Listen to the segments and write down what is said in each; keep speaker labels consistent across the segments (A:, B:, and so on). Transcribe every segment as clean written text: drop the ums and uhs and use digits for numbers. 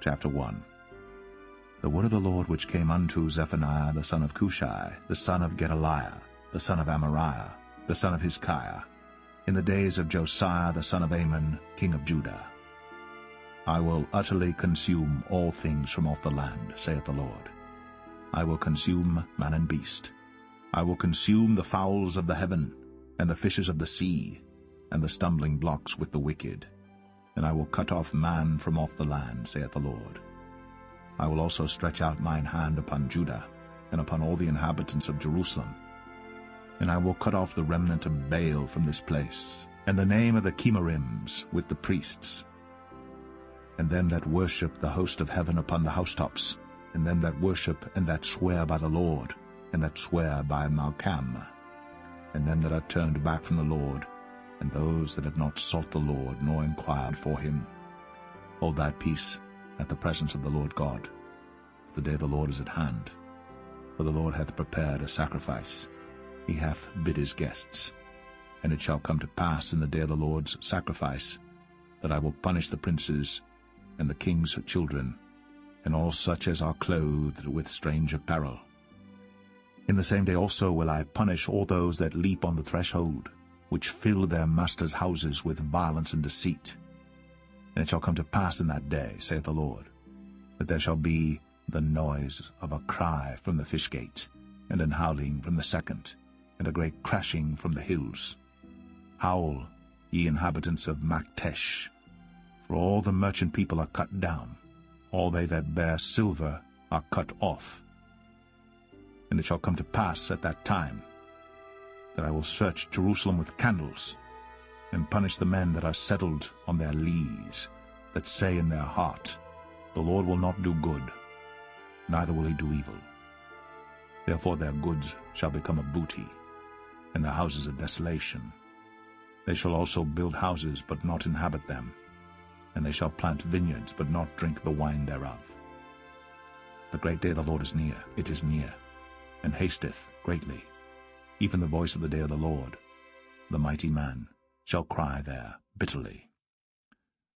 A: Chapter 1. The word of the Lord which came unto Zephaniah the son of Cushi, the son of Gedaliah, the son of Amariah, the son of Hizkiah, in the days of Josiah the son of Amon, king of Judah. I will utterly consume all things from off the land, saith the Lord. I will consume man and beast. I will consume the fowls of the heaven, and the fishes of the sea, and the stumbling blocks with the wicked. And I will cut off man from off the land, saith the Lord. I will also stretch out mine hand upon Judah, and upon all the inhabitants of Jerusalem. And I will cut off the remnant of Baal from this place, and the name of the Chemarims with the priests, and them that worship the host of heaven upon the housetops, and them that worship and that swear by the Lord, and that swear by Malcham, and them that are turned back from the Lord, and those that have not sought the Lord, nor inquired for him. Hold thy peace at the presence of the Lord God, for the day of the Lord is at hand. For the Lord hath prepared a sacrifice, he hath bid his guests. And it shall come to pass in the day of the Lord's sacrifice, that I will punish the princes and the king's children, and all such as are clothed with strange apparel. In the same day also will I punish all those that leap on the threshold, which fill their masters' houses with violence and deceit. And it shall come to pass in that day, saith the Lord, that there shall be the noise of a cry from the fish gate, and an howling from the second, and a great crashing from the hills. Howl, ye inhabitants of Maktesh, for all the merchant people are cut down, all they that bear silver are cut off. And it shall come to pass at that time, that I will search Jerusalem with candles, and punish the men that are settled on their lees, that say in their heart, The Lord will not do good, neither will he do evil. Therefore their goods shall become a booty, and their houses a desolation. They shall also build houses, but not inhabit them, and they shall plant vineyards, but not drink the wine thereof. The great day of the Lord is near, it is near, and hasteth greatly. Even the voice of the day of the Lord, the mighty man, shall cry there bitterly.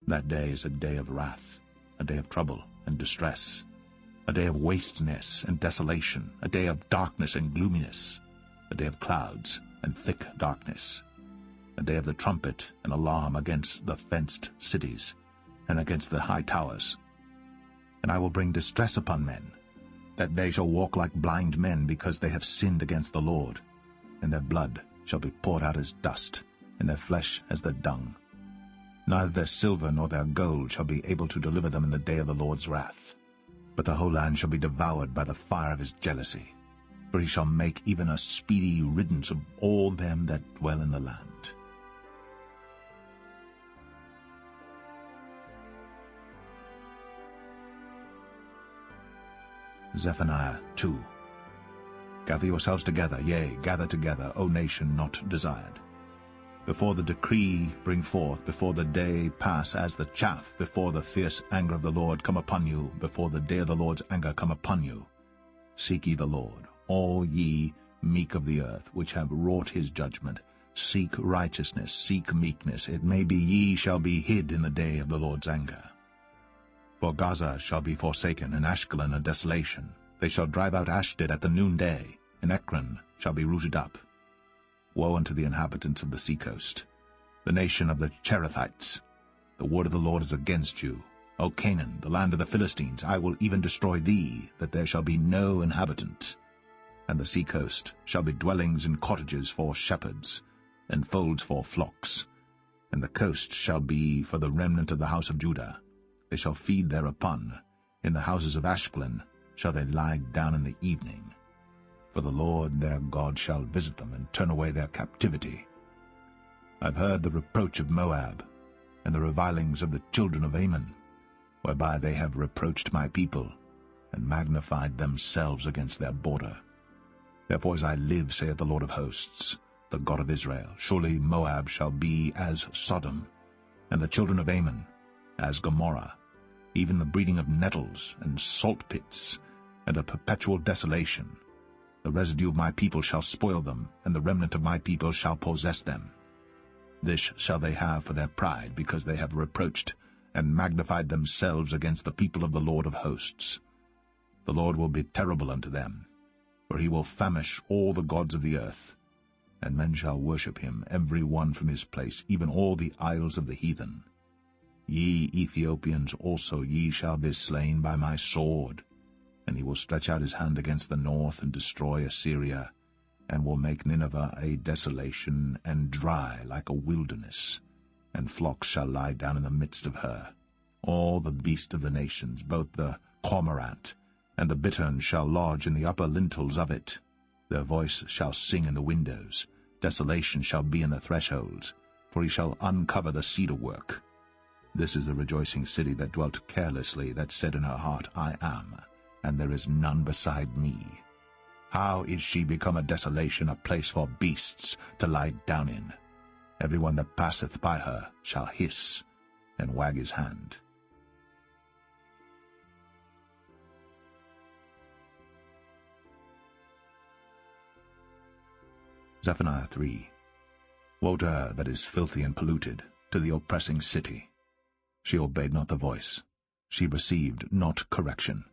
A: That day is a day of wrath, a day of trouble and distress, a day of wasteness and desolation, a day of darkness and gloominess, a day of clouds and thick darkness, a day of the trumpet and alarm against the fenced cities and against the high towers. And I will bring distress upon men, that they shall walk like blind men, because they have sinned against the Lord. And their blood shall be poured out as dust, and their flesh as the dung. Neither their silver nor their gold shall be able to deliver them in the day of the Lord's wrath. But the whole land shall be devoured by the fire of his jealousy, for he shall make even a speedy riddance of all them that dwell in the land. Zephaniah 2. Gather yourselves together, yea, gather together, O nation not desired. Before the decree bring forth, before the day pass as the chaff, before the fierce anger of the Lord come upon you, before the day of the Lord's anger come upon you. Seek ye the Lord, all ye meek of the earth, which have wrought his judgment. Seek righteousness, seek meekness. It may be ye shall be hid in the day of the Lord's anger. For Gaza shall be forsaken, and Ashkelon a desolation. They shall drive out Ashdod at the noonday, and Ekron shall be rooted up. Woe unto the inhabitants of the seacoast, the nation of the Cherethites. The word of the Lord is against you. O Canaan, the land of the Philistines, I will even destroy thee, that there shall be no inhabitant. And the seacoast shall be dwellings and cottages for shepherds, and folds for flocks. And the coast shall be for the remnant of the house of Judah. They shall feed thereupon. In the houses of Ashkelon shall they lie down in the evening. For the Lord their God shall visit them, and turn away their captivity. I've heard the reproach of Moab, and the revilings of the children of Ammon, whereby they have reproached my people, and magnified themselves against their border. Therefore as I live, saith the Lord of hosts, the God of Israel, surely Moab shall be as Sodom, and the children of Ammon as Gomorrah, even the breeding of nettles and salt pits, and a perpetual desolation. The residue of my people shall spoil them, and the remnant of my people shall possess them. This shall they have for their pride, because they have reproached and magnified themselves against the people of the Lord of hosts. The Lord will be terrible unto them, for he will famish all the gods of the earth, and men shall worship him, every one from his place, even all the isles of the heathen. Ye Ethiopians also, ye shall be slain by my sword. And he will stretch out his hand against the north, and destroy Assyria, and will make Nineveh a desolation, and dry like a wilderness, and flocks shall lie down in the midst of her. All the beasts of the nations, both the cormorant and the bittern, shall lodge in the upper lintels of it. Their voice shall sing in the windows, desolation shall be in the thresholds, for he shall uncover the cedar work. This is the rejoicing city that dwelt carelessly, that said in her heart, I am, and there is none beside me. How is she become a desolation, a place for beasts to lie down in? Every one that passeth by her shall hiss and wag his hand. Zephaniah 3. Woe to her that is filthy and polluted, to the oppressing city. She obeyed not the voice, she received not correction,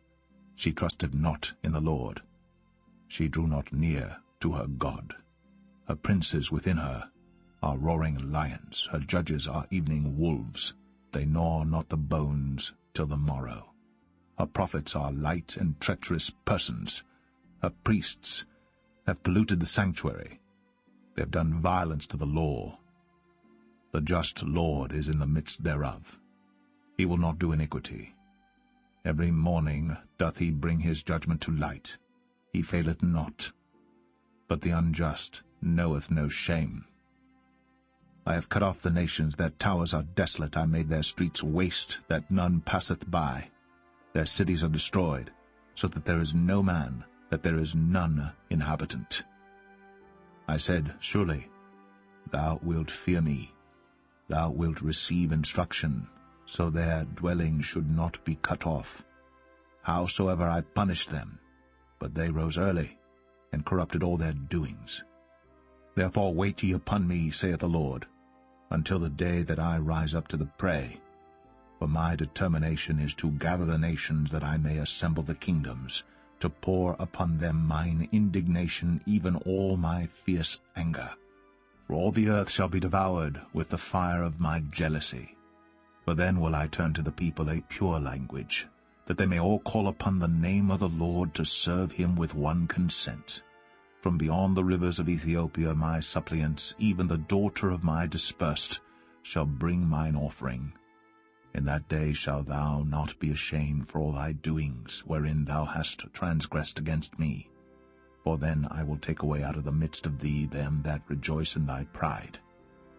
A: she trusted not in the Lord. She drew not near to her God. Her princes within her are roaring lions, her judges are evening wolves. They gnaw not the bones till the morrow. Her prophets are light and treacherous persons. Her priests have polluted the sanctuary. They have done violence to the law. The just Lord is in the midst thereof. He will not do iniquity. Every morning doth he bring his judgment to light. He faileth not. But the unjust knoweth no shame. I have cut off the nations, their towers are desolate. I made their streets waste, that none passeth by. Their cities are destroyed, so that there is no man, that there is none inhabitant. I said, Surely thou wilt fear me. Thou wilt receive instruction, so their dwelling should not be cut off. Howsoever I punished them, but they rose early, and corrupted all their doings. Therefore wait ye upon me, saith the Lord, until the day that I rise up to the prey. For my determination is to gather the nations, that I may assemble the kingdoms, to pour upon them mine indignation, even all my fierce anger. For all the earth shall be devoured with the fire of my jealousy. For then will I turn to the people a pure language, that they may all call upon the name of the Lord, to serve him with one consent. From beyond the rivers of Ethiopia my suppliants, even the daughter of my dispersed, shall bring mine offering. In that day shalt thou not be ashamed for all thy doings, wherein thou hast transgressed against me. For then I will take away out of the midst of thee them that rejoice in thy pride,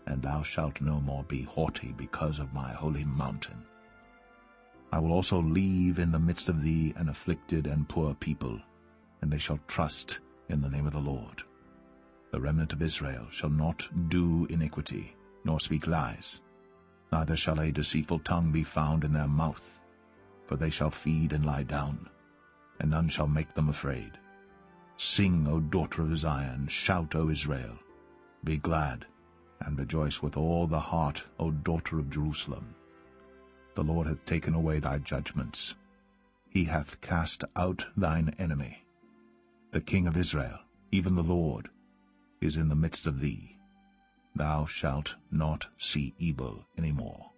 A: and thou shalt no more be haughty because of my holy mountain. I will also leave in the midst of thee an afflicted and poor people, and they shall trust in the name of the Lord. The remnant of Israel shall not do iniquity, nor speak lies, neither shall a deceitful tongue be found in their mouth. For they shall feed and lie down, and none shall make them afraid. Sing, O daughter of Zion, shout, O Israel. Be glad, and rejoice with all the heart, O daughter of Jerusalem. The Lord hath taken away thy judgments. He hath cast out thine enemy. The King of Israel, even the Lord, is in the midst of thee. Thou shalt not see evil any more.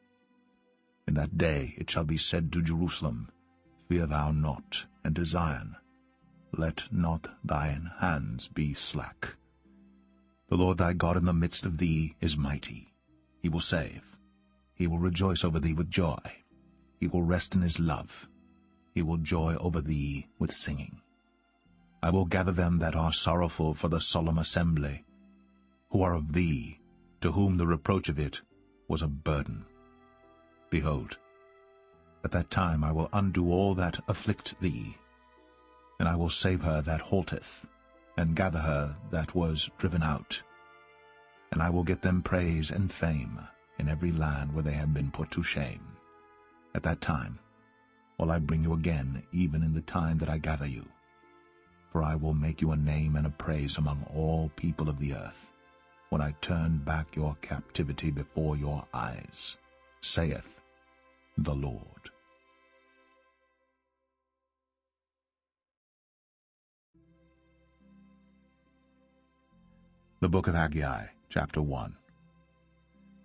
A: In that day it shall be said to Jerusalem, Fear thou not, and to Zion, Let not thine hands be slack. The Lord thy God in the midst of thee is mighty. He will save. He will rejoice over thee with joy. He will rest in his love. He will joy over thee with singing. I will gather them that are sorrowful for the solemn assembly, who are of thee, to whom the reproach of it was a burden. Behold, at that time I will undo all that afflict thee, and I will save her that halteth, and gather her that was driven out. And I will get them praise and fame in every land where they have been put to shame. At that time will I bring you again, even in the time that I gather you. For I will make you a name and a praise among all people of the earth, when I turn back your captivity before your eyes, saith the Lord. The Book of Haggai, chapter 1.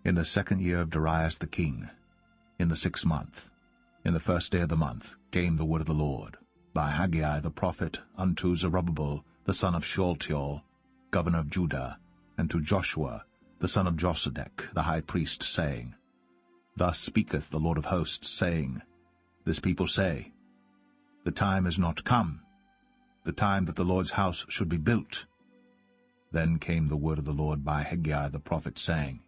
A: In the 2nd year of Darius the king, in the 6th month, in the 1st day of the month, came the word of the Lord by Haggai the prophet unto Zerubbabel the son of Shealtiel, governor of Judah, and to Joshua the son of Josedech the high priest, saying, Thus speaketh the Lord of hosts, saying, This people say, The time is not come, the time that the Lord's house should be built. Then came the word of the Lord by Haggai the prophet, saying,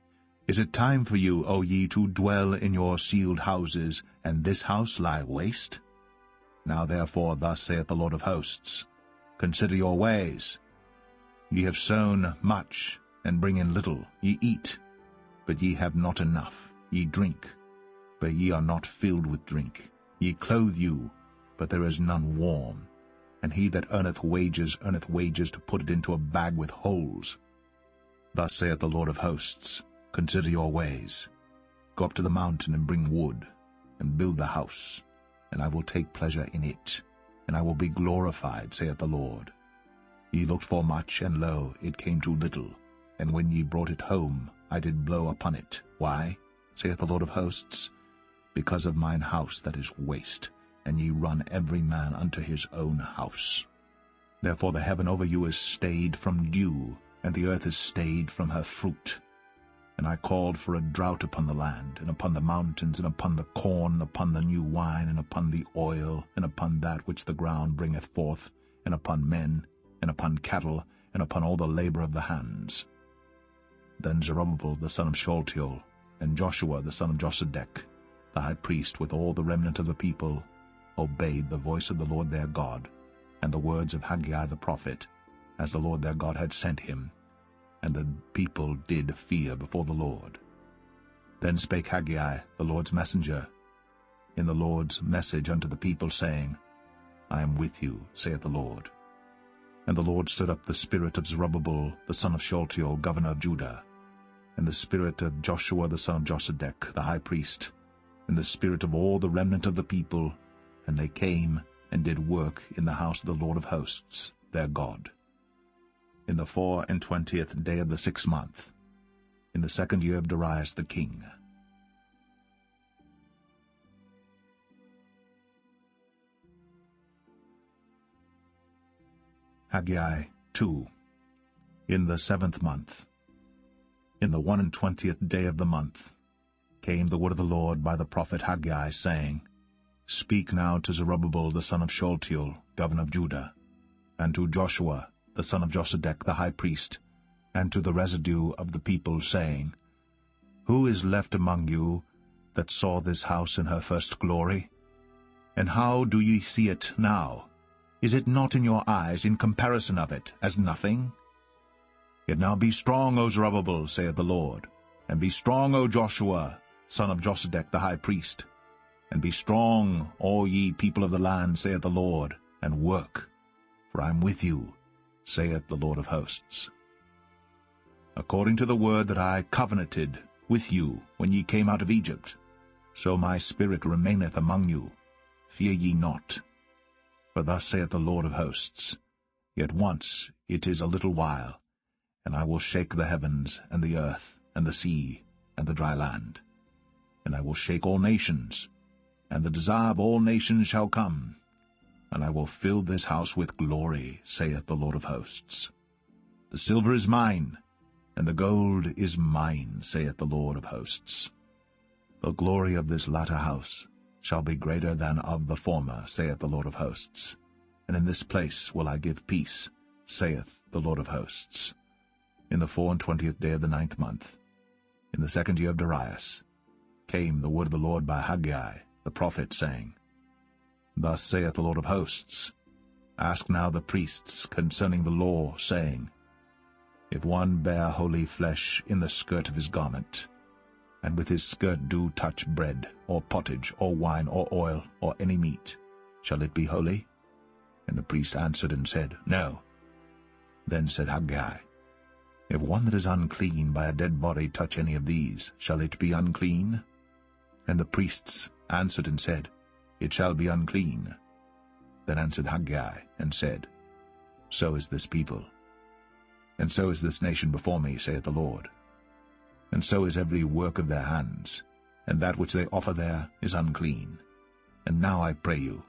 A: Is it time for you, O ye, to dwell in your sealed houses, and this house lie waste? Now therefore thus saith the Lord of hosts, Consider your ways. Ye have sown much, and bring in little. Ye eat, but ye have not enough. Ye drink, but ye are not filled with drink. Ye clothe you, but there is none warm. And he that earneth wages to put it into a bag with holes. Thus saith the Lord of hosts, Consider your ways. Go up to the mountain and bring wood, and build the house, and I will take pleasure in it, and I will be glorified, saith the Lord. Ye looked for much, and lo, it came to little, and when ye brought it home, I did blow upon it. Why, saith the Lord of hosts? Because of mine house that is waste, and ye run every man unto his own house. Therefore the heaven over you is stayed from dew, and the earth is stayed from her fruit. And I called for a drought upon the land, and upon the mountains, and upon the corn, and upon the new wine, and upon the oil, and upon that which the ground bringeth forth, and upon men, and upon cattle, and upon all the labor of the hands. Then Zerubbabel the son of Shealtiel, and Joshua the son of Josedech, the high priest, with all the remnant of the people, obeyed the voice of the Lord their God, and the words of Haggai the prophet, as the Lord their God had sent him. And the people did fear before the Lord. Then spake Haggai, the Lord's messenger, in the Lord's message unto the people, saying, I am with you, saith the Lord. And the Lord stood up the spirit of Zerubbabel the son of Shealtiel, governor of Judah, and the spirit of Joshua the son of Josedech, the high priest, and the spirit of all the remnant of the people, and they came and did work in the house of the Lord of hosts, their God. In the 24th day of the 6th month, in the 2nd year of Darius the king. Haggai 2. In the 7th month, in the 21st day of the month, came the word of the Lord by the prophet Haggai, saying, Speak now to Zerubbabel the son of Shealtiel, governor of Judah, and to Joshua the son of Josedech the high priest, and to the residue of the people, saying, Who is left among you that saw this house in her first glory? And how do ye see it now? Is it not in your eyes, in comparison of it, as nothing? Yet now be strong, O Zerubbabel, saith the Lord, and be strong, O Joshua, son of Josedech the high priest, and be strong, all ye people of the land, saith the Lord, and work, for I am with you, saith the Lord of hosts. According to the word that I covenanted with you when ye came out of Egypt, so my spirit remaineth among you. Fear ye not. For thus saith the Lord of hosts, Yet once it is a little while, and I will shake the heavens, and the earth, and the sea, and the dry land. And I will shake all nations, and the desire of all nations shall come, and I will fill this house with glory, saith the Lord of hosts. The silver is mine, and the gold is mine, saith the Lord of hosts. The glory of this latter house shall be greater than of the former, saith the Lord of hosts. And in this place will I give peace, saith the Lord of hosts. In the 24th day of the 9th month, in the 2nd year of Darius, came the word of the Lord by Haggai the prophet, saying, Thus saith the Lord of hosts, Ask now the priests concerning the law, saying, If one bear holy flesh in the skirt of his garment, and with his skirt do touch bread, or pottage, or wine, or oil, or any meat, shall it be holy? And the priest answered and said, No. Then said Haggai, If one that is unclean by a dead body touch any of these, shall it be unclean? And the priests answered and said, It shall be unclean. Then answered Haggai and said, So is this people, and so is this nation before me, saith the Lord. And so is every work of their hands, and that which they offer there is unclean. And now I pray you,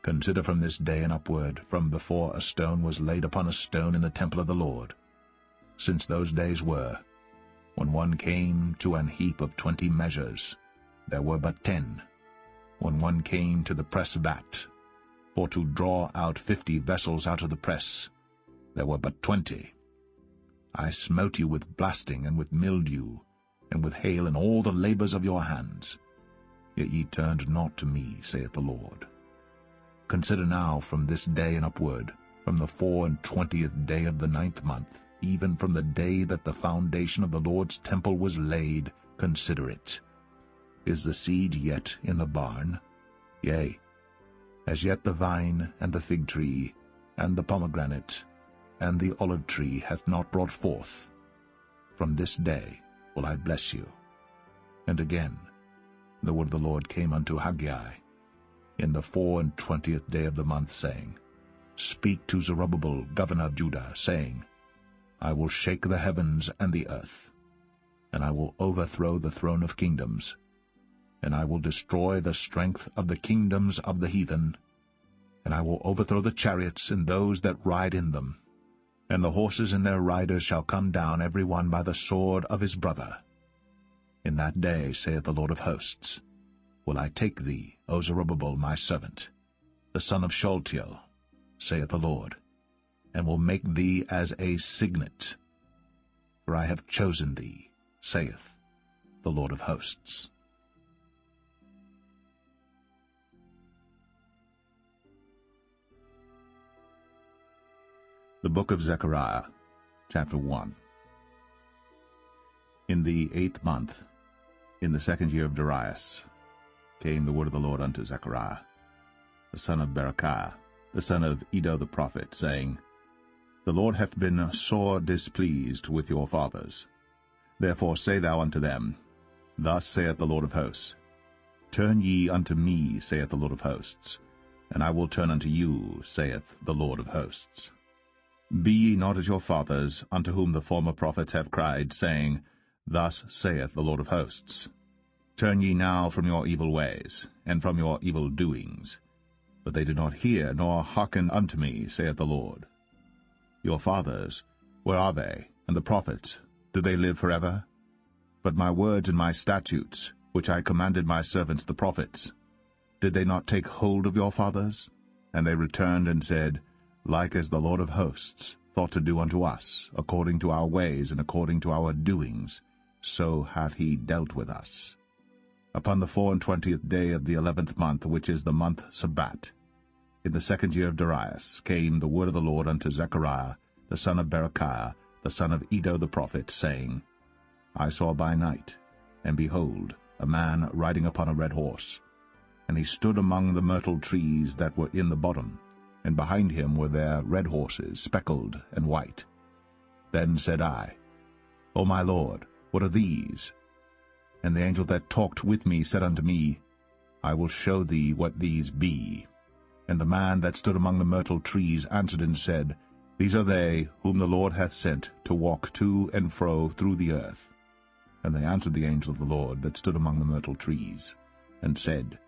A: consider from this day and upward, from before a stone was laid upon a stone in the temple of the Lord, since those days were, when one came to an heap of 20 measures, there were but 10. When one came to the press vat, for to draw out 50 vessels out of the press, there were but 20. I smote you with blasting, and with mildew, and with hail, and all the labors of your hands. Yet ye turned not to me, saith the Lord. Consider now from this day and upward, from the 24th day of the 9th month, even from the day that the foundation of the Lord's temple was laid, consider it. Is the seed yet in the barn? Yea, as yet the vine, and the fig tree, and the pomegranate, and the olive tree hath not brought forth. From this day will I bless you. And again the word of the Lord came unto Haggai in the 24th day of the month, saying, Speak to Zerubbabel, governor of Judah, saying, I will shake the heavens and the earth, and I will overthrow the throne of kingdoms, and I will destroy the strength of the kingdoms of the heathen, and I will overthrow the chariots and those that ride in them, and the horses and their riders shall come down every one by the sword of his brother. In that day, saith the Lord of hosts, will I take thee, O Zerubbabel my servant, the son of Shealtiel, saith the Lord, and will make thee as a signet. For I have chosen thee, saith the Lord of hosts. The book of Zechariah, chapter 1. In the 8th month, in the 2nd year of Darius, came the word of the Lord unto Zechariah, the son of Berechiah, the son of Iddo the prophet, saying, The Lord hath been sore displeased with your fathers. Therefore say thou unto them, Thus saith the Lord of hosts, Turn ye unto me, saith the Lord of hosts, and I will turn unto you, saith the Lord of hosts. Be ye not as your fathers, unto whom the former prophets have cried, saying, Thus saith the Lord of hosts, Turn ye now from your evil ways, and from your evil doings. But they did not hear, nor hearken unto me, saith the Lord. Your fathers, where are they? And the prophets, do they live forever? But my words and my statutes, which I commanded my servants the prophets, did they not take hold of your fathers? And they returned and said, Like as the Lord of hosts thought to do unto us, according to our ways and according to our doings, so hath he dealt with us. Upon the 24th day of the 11th month, which is the month Sabbat, in the 2nd year of Darius, came the word of the Lord unto Zechariah, the son of Berechiah, the son of Iddo the prophet, saying, I saw by night, and behold, a man riding upon a red horse. And he stood among the myrtle trees that were in the bottom, and behind him were there red horses, speckled and white. Then said I, O my Lord, what are these? And the angel that talked with me said unto me, I will show thee what these be. And the man that stood among the myrtle trees answered and said, These are they whom the Lord hath sent to walk to and fro through the earth. And they answered the angel of the Lord that stood among the myrtle trees, and said,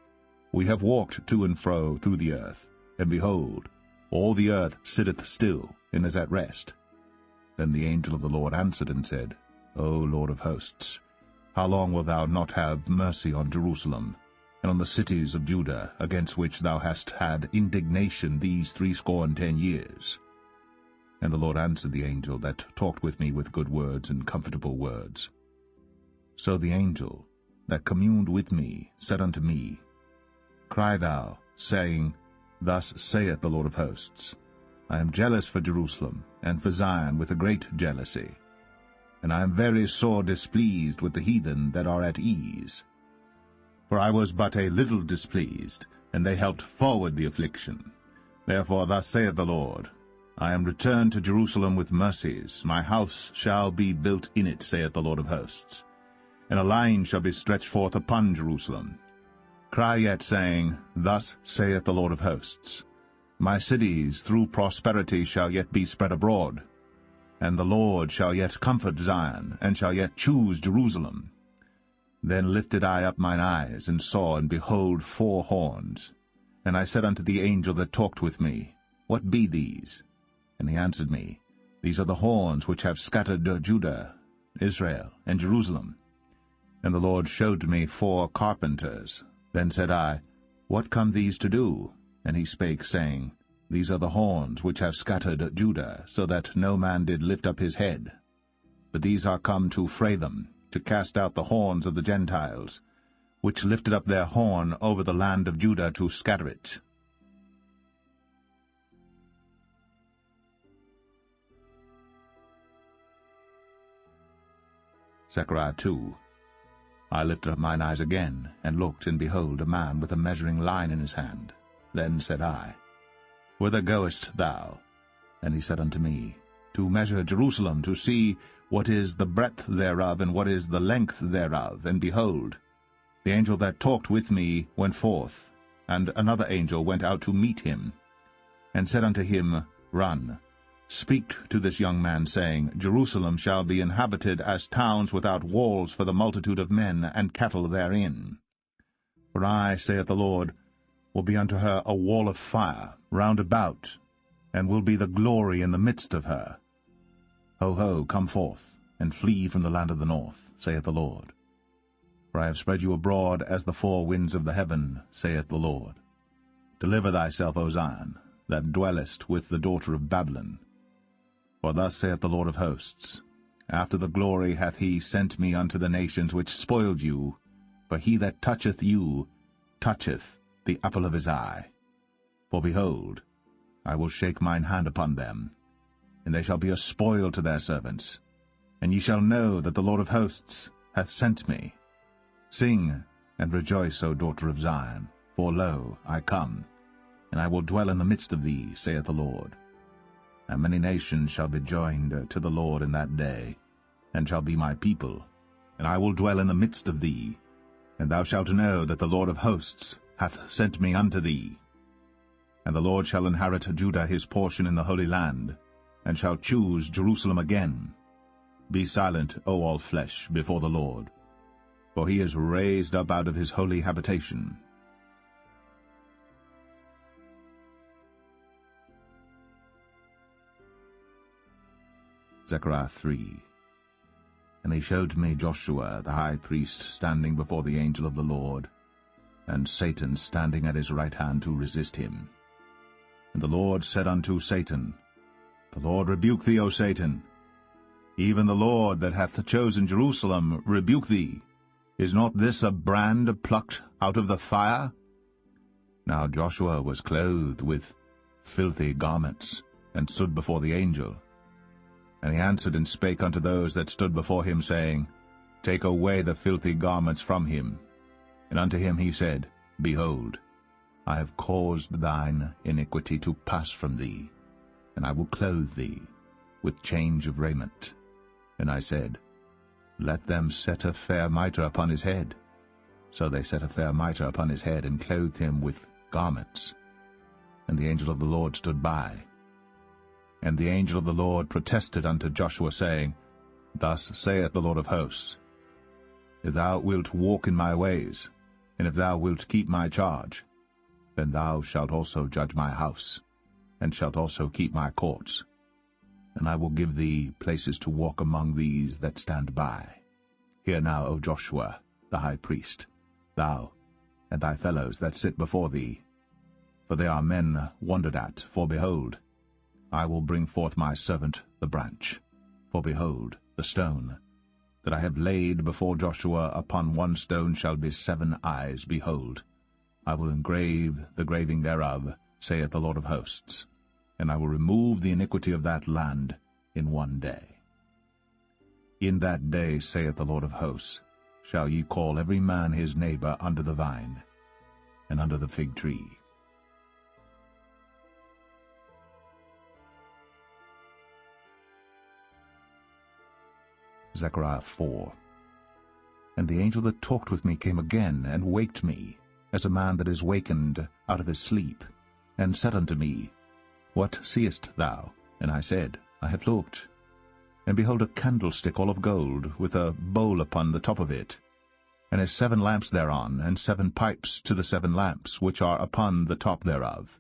A: We have walked to and fro through the earth, and behold, all the earth sitteth still, and is at rest. Then the angel of the Lord answered and said, O Lord of hosts, how long wilt thou not have mercy on Jerusalem, and on the cities of Judah, against which thou hast had indignation these 60 years? And the Lord answered the angel that talked with me with good words and comfortable words. So the angel that communed with me said unto me, Cry thou, saying, Thus saith the Lord of hosts, I am jealous for Jerusalem, and for Zion with a great jealousy. And I am very sore displeased with the heathen that are at ease. For I was but a little displeased, and they helped forward the affliction. Therefore thus saith the Lord, I am returned to Jerusalem with mercies, my house shall be built in it, saith the Lord of hosts. and a line shall be stretched forth upon Jerusalem. Cry yet, saying, Thus saith the Lord of hosts, My cities through prosperity shall yet be spread abroad, and the Lord shall yet comfort Zion, and shall yet choose Jerusalem. Then lifted I up mine eyes, and saw, and behold 4 horns. And I said unto the angel that talked with me, What be these? And he answered me, These are the horns which have scattered Judah, Israel, and Jerusalem. And the Lord showed me 4 carpenters. Then said I, What come these to do? And he spake, saying, These are the horns which have scattered Judah, so that no man did lift up his head. But these are come to fray them, to cast out the horns of the Gentiles, which lifted up their horn over the land of Judah to scatter it. Zechariah 2. I lifted up mine eyes again, and looked, and behold, a man with a measuring line in his hand. Then said I, Whither goest thou? And he said unto me, To measure Jerusalem, to see what is the breadth thereof, and what is the length thereof. And behold, the angel that talked with me went forth, and another angel went out to meet him, and said unto him, Run, speak to this young man, saying, Jerusalem shall be inhabited as towns without walls for the multitude of men and cattle therein. For I, saith the Lord, will be unto her a wall of fire round about, and will be the glory in the midst of her. Ho, ho, come forth, and flee from the land of the north, saith the Lord. For I have spread you abroad as the 4 winds of the heaven, saith the Lord. Deliver thyself, O Zion, that dwellest with the daughter of Babylon. For thus saith the Lord of hosts, After the glory hath he sent me unto the nations which spoiled you, for he that toucheth you toucheth the apple of his eye. For behold, I will shake mine hand upon them, and they shall be a spoil to their servants. And ye shall know that the Lord of hosts hath sent me. Sing and rejoice, O daughter of Zion, for lo, I come, and I will dwell in the midst of thee, saith the Lord. And many nations shall be joined to the Lord in that day, and shall be my people, and I will dwell in the midst of thee. And thou shalt know that the Lord of hosts hath sent me unto thee. And the Lord shall inherit Judah his portion in the Holy Land, and shall choose Jerusalem again. Be silent, O all flesh, before the Lord, for he is raised up out of his holy habitation. Zechariah 3. And he showed me Joshua the high priest standing before the angel of the Lord, and Satan standing at his right hand to resist him. And the Lord said unto Satan, The Lord rebuke thee, O Satan. Even the Lord that hath chosen Jerusalem rebuke thee. Is not this a brand plucked out of the fire? Now Joshua was clothed with filthy garments, and stood before the angel. And he answered and spake unto those that stood before him, saying, Take away the filthy garments from him. And unto him he said, Behold, I have caused thine iniquity to pass from thee, and I will clothe thee with change of raiment. And I said, Let them set a fair mitre upon his head. So they set a fair mitre upon his head, and clothed him with garments. And the angel of the Lord stood by. And the angel of the Lord protested unto Joshua, saying, Thus saith the Lord of hosts, If thou wilt walk in my ways, and if thou wilt keep my charge, then thou shalt also judge my house, and shalt also keep my courts. And I will give thee places to walk among these that stand by. Hear now, O Joshua, the high priest, thou and thy fellows that sit before thee. For they are men wondered at, for behold, I will bring forth my servant the branch. For behold, the stone that I have laid before Joshua upon one stone shall be 7 eyes. Behold, I will engrave the graving thereof, saith the Lord of hosts, and I will remove the iniquity of that land in one day. In that day, saith the Lord of hosts, shall ye call every man his neighbor under the vine, and under the fig tree. Zechariah 4. And the angel that talked with me came again, and waked me, as a man that is wakened out of his sleep, and said unto me, What seest thou? And I said, I have looked. And behold, a candlestick all of gold, with a bowl upon the top of it, and his 7 lamps thereon, and 7 pipes to the 7 lamps, which are upon the top thereof,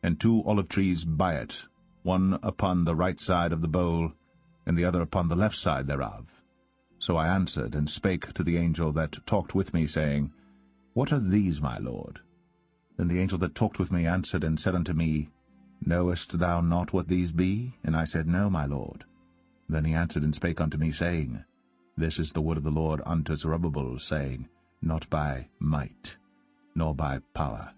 A: and 2 olive trees by it, one upon the right side of the bowl, and the other upon the left side thereof. So I answered, and spake to the angel that talked with me, saying, What are these, my lord? Then the angel that talked with me answered and said unto me, Knowest thou not what these be? And I said, No, my lord. Then he answered and spake unto me, saying, This is the word of the Lord unto Zerubbabel, saying, Not by might, nor by power,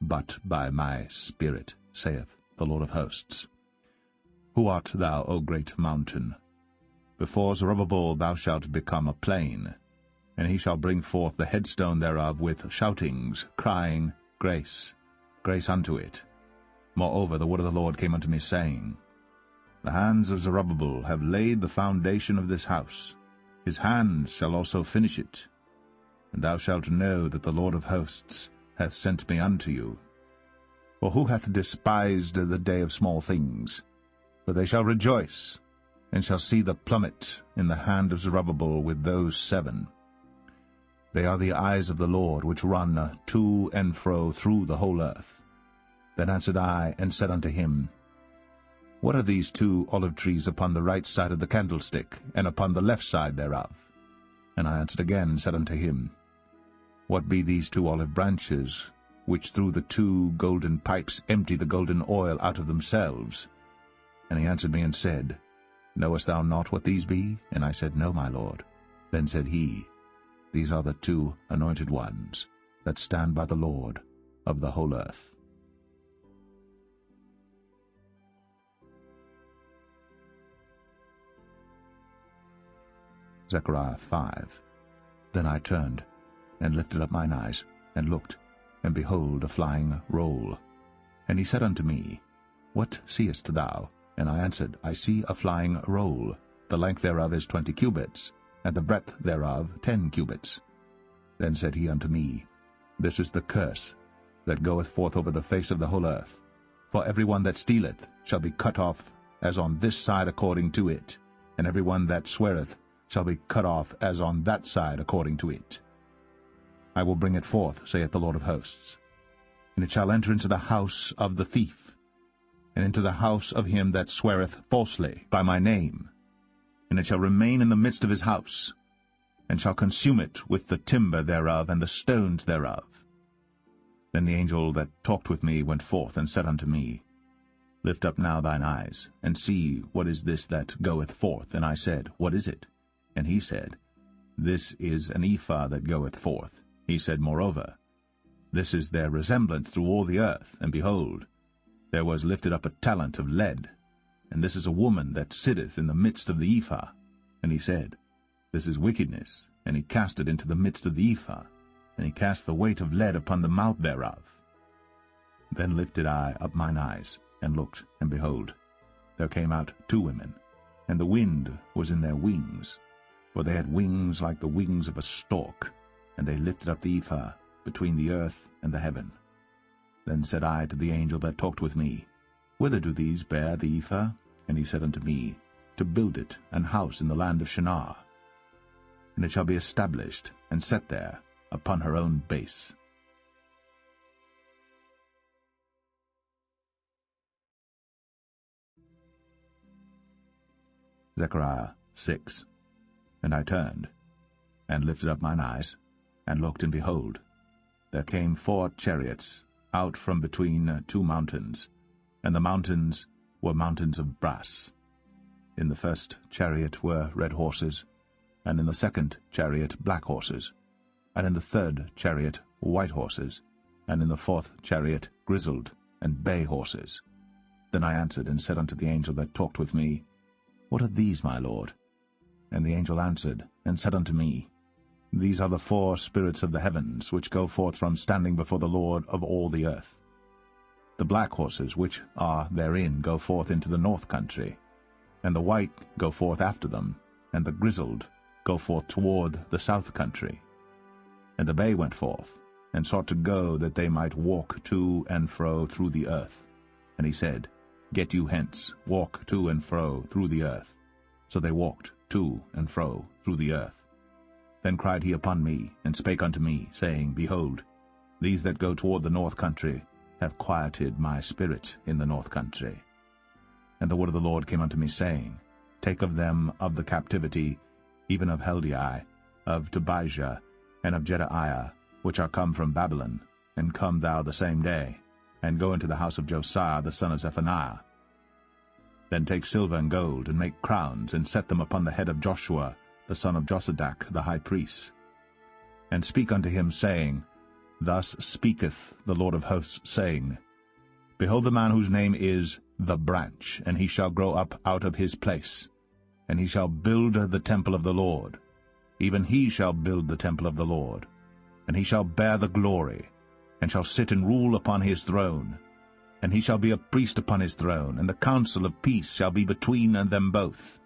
A: but by my Spirit, saith the Lord of hosts. Who art thou, O great mountain? Before Zerubbabel thou shalt become a plain, and he shall bring forth the headstone thereof with shoutings, crying, Grace, grace unto it. Moreover the word of the Lord came unto me, saying, The hands of Zerubbabel have laid the foundation of this house. His hands shall also finish it. And thou shalt know that the Lord of hosts hath sent me unto you. For who hath despised the day of small things? For they shall rejoice, and shall see the plummet in the hand of Zerubbabel with those 7. They are the eyes of the Lord, which run to and fro through the whole earth. Then answered I, and said unto him, What are these 2 olive trees upon the right side of the candlestick, and upon the left side thereof? And I answered again, and said unto him, What be these 2 olive branches, which through the 2 golden pipes empty the golden oil out of themselves? And he answered me and said, Knowest thou not what these be? And I said, No, my lord. Then said he, These are the 2 anointed ones that stand by the Lord of the whole earth. Zechariah 5. Then I turned, and lifted up mine eyes, and looked, and behold a flying roll. And he said unto me, What seest thou? And I answered, I see a flying roll. The length thereof is 20 cubits, and the breadth thereof 10 cubits. Then said he unto me, This is the curse that goeth forth over the face of the whole earth. For every one that stealeth shall be cut off as on this side according to it, and every one that sweareth shall be cut off as on that side according to it. I will bring it forth, saith the Lord of hosts, and it shall enter into the house of the thief, and into the house of him that sweareth falsely by my name, and it shall remain in the midst of his house, and shall consume it with the timber thereof and the stones thereof. Then the angel that talked with me went forth, and said unto me, Lift up now thine eyes, and see what is this that goeth forth. And I said, What is it? And he said, This is an ephah that goeth forth. He said moreover, This is their resemblance through all the earth, and behold, there was lifted up a talent of lead, and this is a woman that sitteth in the midst of the ephah. And he said, This is wickedness. And he cast it into the midst of the ephah, and he cast the weight of lead upon the mouth thereof. Then lifted I up mine eyes, and looked, and behold, there came out 2 women, and the wind was in their wings, for they had wings like the wings of a stork, and they lifted up the ephah between the earth and the heaven. Then said I to the angel that talked with me, Whither do these bear the ephah? And he said unto me, To build it an house in the land of Shinar. And it shall be established and set there upon her own base. Zechariah 6. And I turned, and lifted up mine eyes, and looked, and behold, there came 4 chariots out from between 2 mountains, and the mountains were mountains of brass. In the first chariot were red horses, and in the second chariot black horses, and in the third chariot white horses, and in the fourth chariot grizzled and bay horses. Then I answered and said unto the angel that talked with me, What are these, my lord? And the angel answered and said unto me, These are the 4 spirits of the heavens, which go forth from standing before the Lord of all the earth. The black horses which are therein go forth into the north country, and the white go forth after them, and the grizzled go forth toward the south country. And the bay went forth, and sought to go, that they might walk to and fro through the earth. And he said, Get you hence, walk to and fro through the earth. So they walked to and fro through the earth. Then cried he upon me, and spake unto me, saying, Behold, these that go toward the north country have quieted my spirit in the north country. And the word of the Lord came unto me, saying, Take of them of the captivity, even of Haggai, of Tobijah, and of Jedaiah, which are come from Babylon, and come thou the same day, and go into the house of Josiah the son of Zephaniah. Then take silver and gold, and make crowns, and set them upon the head of Joshua the son of Josadak the high priest. And speak unto him, saying, Thus speaketh the Lord of hosts, saying, Behold the man whose name is the Branch, and he shall grow up out of his place, and he shall build the temple of the Lord. Even he shall build the temple of the Lord, and he shall bear the glory, and shall sit and rule upon his throne. And he shall be a priest upon his throne, and the counsel of peace shall be between them both.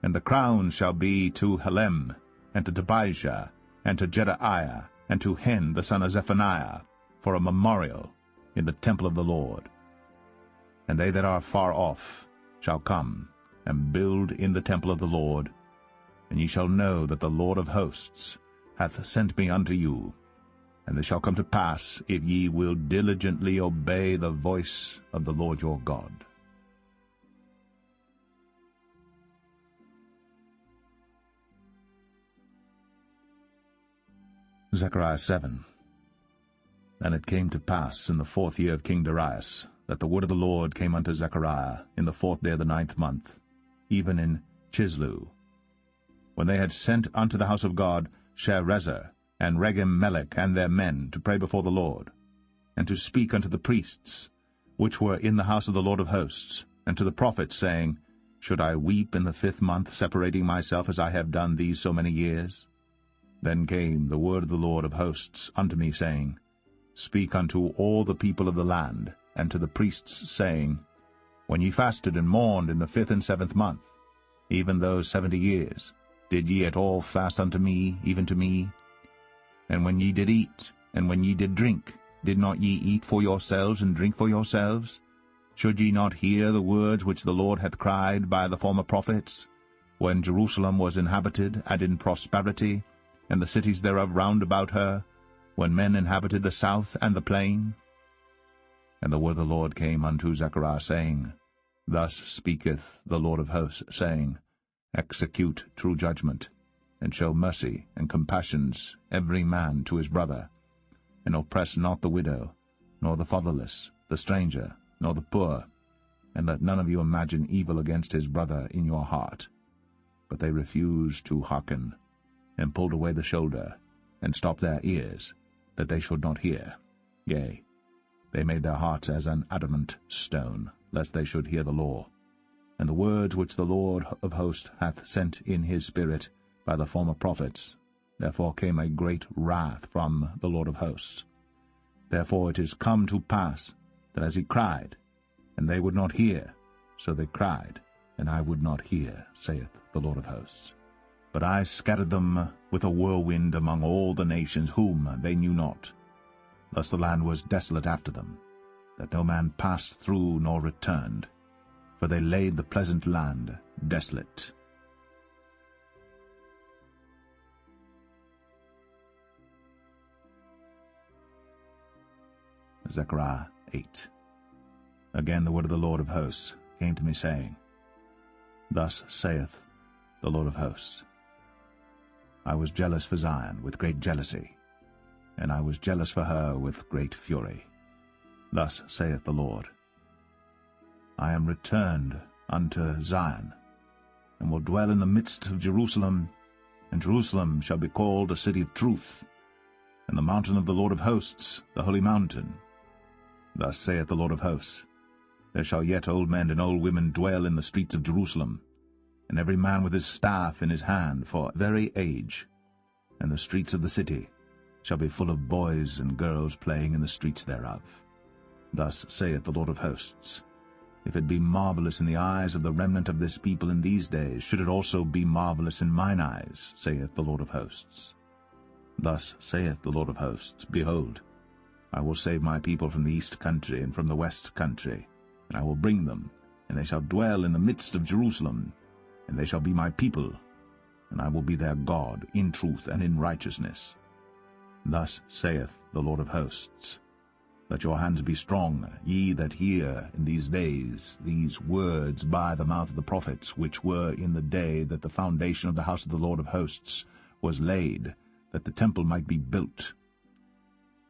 A: And the crown shall be to Helem, and to Tobijah, and to Jedaiah, and to Hen the son of Zephaniah, for a memorial in the temple of the Lord. And they that are far off shall come, and build in the temple of the Lord. And ye shall know that the Lord of hosts hath sent me unto you. And this shall come to pass, if ye will diligently obey the voice of the Lord your God. Zechariah 7. And it came to pass in the 4th year of King Darius, that the word of the Lord came unto Zechariah in the 4th day of the 9th month, even in Chislu, when they had sent unto the house of God Sherezer and Regem-melech and their men to pray before the Lord, and to speak unto the priests, which were in the house of the Lord of hosts, and to the prophets, saying, Should I weep in the 5th month, separating myself as I have done these so many years? Then came the word of the Lord of hosts unto me, saying, Speak unto all the people of the land, and to the priests, saying, When ye fasted and mourned in the 5th and 7th month, even those 70 years, did ye at all fast unto me, even to me? And when ye did eat, and when ye did drink, did not ye eat for yourselves and drink for yourselves? Should ye not hear the words which the Lord hath cried by the former prophets, when Jerusalem was inhabited and in prosperity, and the cities thereof round about her, when men inhabited the south and the plain? And the word of the Lord came unto Zechariah, saying, Thus speaketh the Lord of hosts, saying, Execute true judgment, and show mercy and compassions every man to his brother, and oppress not the widow, nor the fatherless, the stranger, nor the poor, and let none of you imagine evil against his brother in your heart. But they refused to hearken, and pulled away the shoulder, and stopped their ears, that they should not hear. Yea, they made their hearts as an adamant stone, lest they should hear the law. And the words which the Lord of hosts hath sent in his spirit by the former prophets, therefore came a great wrath from the Lord of hosts. Therefore it is come to pass, that as he cried, and they would not hear, so they cried, and I would not hear, saith the Lord of hosts. But I scattered them with a whirlwind among all the nations whom they knew not. Thus the land was desolate after them, that no man passed through nor returned, for they laid the pleasant land desolate. Zechariah 8. Again the word of the Lord of hosts came to me, saying, Thus saith the Lord of hosts, I was jealous for Zion with great jealousy, and I was jealous for her with great fury. Thus saith the Lord, I am returned unto Zion, and will dwell in the midst of Jerusalem, and Jerusalem shall be called a city of truth, and the mountain of the Lord of hosts, the holy mountain. Thus saith the Lord of hosts, There shall yet old men and old women dwell in the streets of Jerusalem, and every man with his staff in his hand for very age, and the streets of the city shall be full of boys and girls playing in the streets thereof. Thus saith the Lord of hosts, If it be marvelous in the eyes of the remnant of this people in these days, should it also be marvelous in mine eyes, saith the Lord of hosts. Thus saith the Lord of hosts, Behold, I will save my people from the east country and from the west country, and I will bring them, and they shall dwell in the midst of Jerusalem, and they shall be my people, and I will be their God in truth and in righteousness. Thus saith the Lord of hosts, Let your hands be strong, ye that hear in these days these words by the mouth of the prophets, which were in the day that the foundation of the house of the Lord of hosts was laid, that the temple might be built.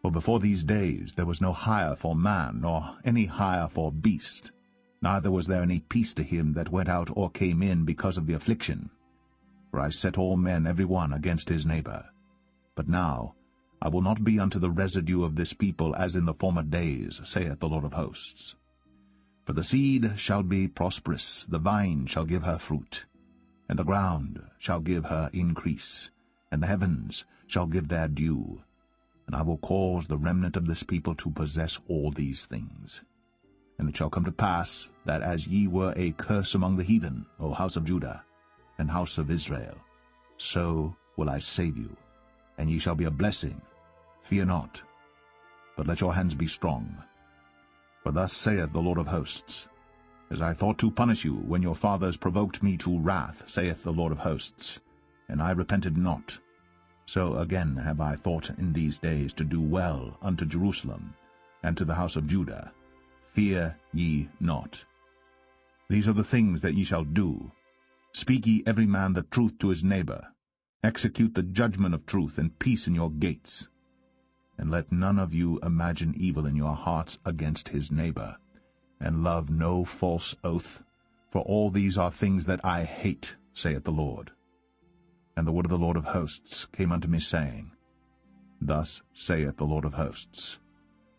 A: For before these days there was no hire for man, nor any hire for beast, neither was there any peace to him that went out or came in because of the affliction. For I set all men every one against his neighbor. But now I will not be unto the residue of this people as in the former days, saith the Lord of hosts. For the seed shall be prosperous, the vine shall give her fruit, and the ground shall give her increase, and the heavens shall give their dew. And I will cause the remnant of this people to possess all these things. And it shall come to pass, that as ye were a curse among the heathen, O house of Judah, and house of Israel, so will I save you, and ye shall be a blessing. Fear not, but let your hands be strong. For thus saith the Lord of hosts, As I thought to punish you when your fathers provoked me to wrath, saith the Lord of hosts, and I repented not, so again have I thought in these days to do well unto Jerusalem, and to the house of Judah. Fear ye not. These are the things that ye shall do. Speak ye every man the truth to his neighbor. Execute the judgment of truth, and peace in your gates. And let none of you imagine evil in your hearts against his neighbor, and love no false oath, for all these are things that I hate, saith the Lord. And the word of the Lord of hosts came unto me, saying, Thus saith the Lord of hosts,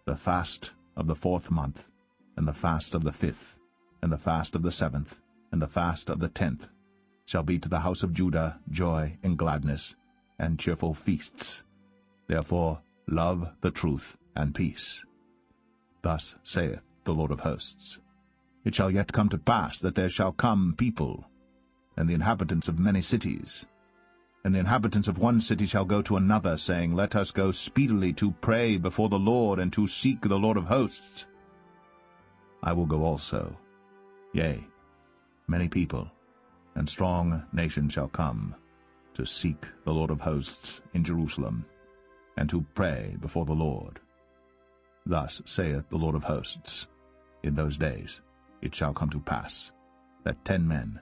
A: The fast of the 4th month, and the fast of the 5th, and the fast of the 7th, and the fast of the 10th, shall be to the house of Judah joy and gladness, and cheerful feasts. Therefore love the truth and peace. Thus saith the Lord of hosts, It shall yet come to pass that there shall come people, and the inhabitants of many cities, and the inhabitants of one city shall go to another, saying, Let us go speedily to pray before the Lord, and to seek the Lord of hosts. I will go also. Yea, many people and strong nations shall come to seek the Lord of hosts in Jerusalem, and to pray before the Lord. Thus saith the Lord of hosts, In those days it shall come to pass, that 10 men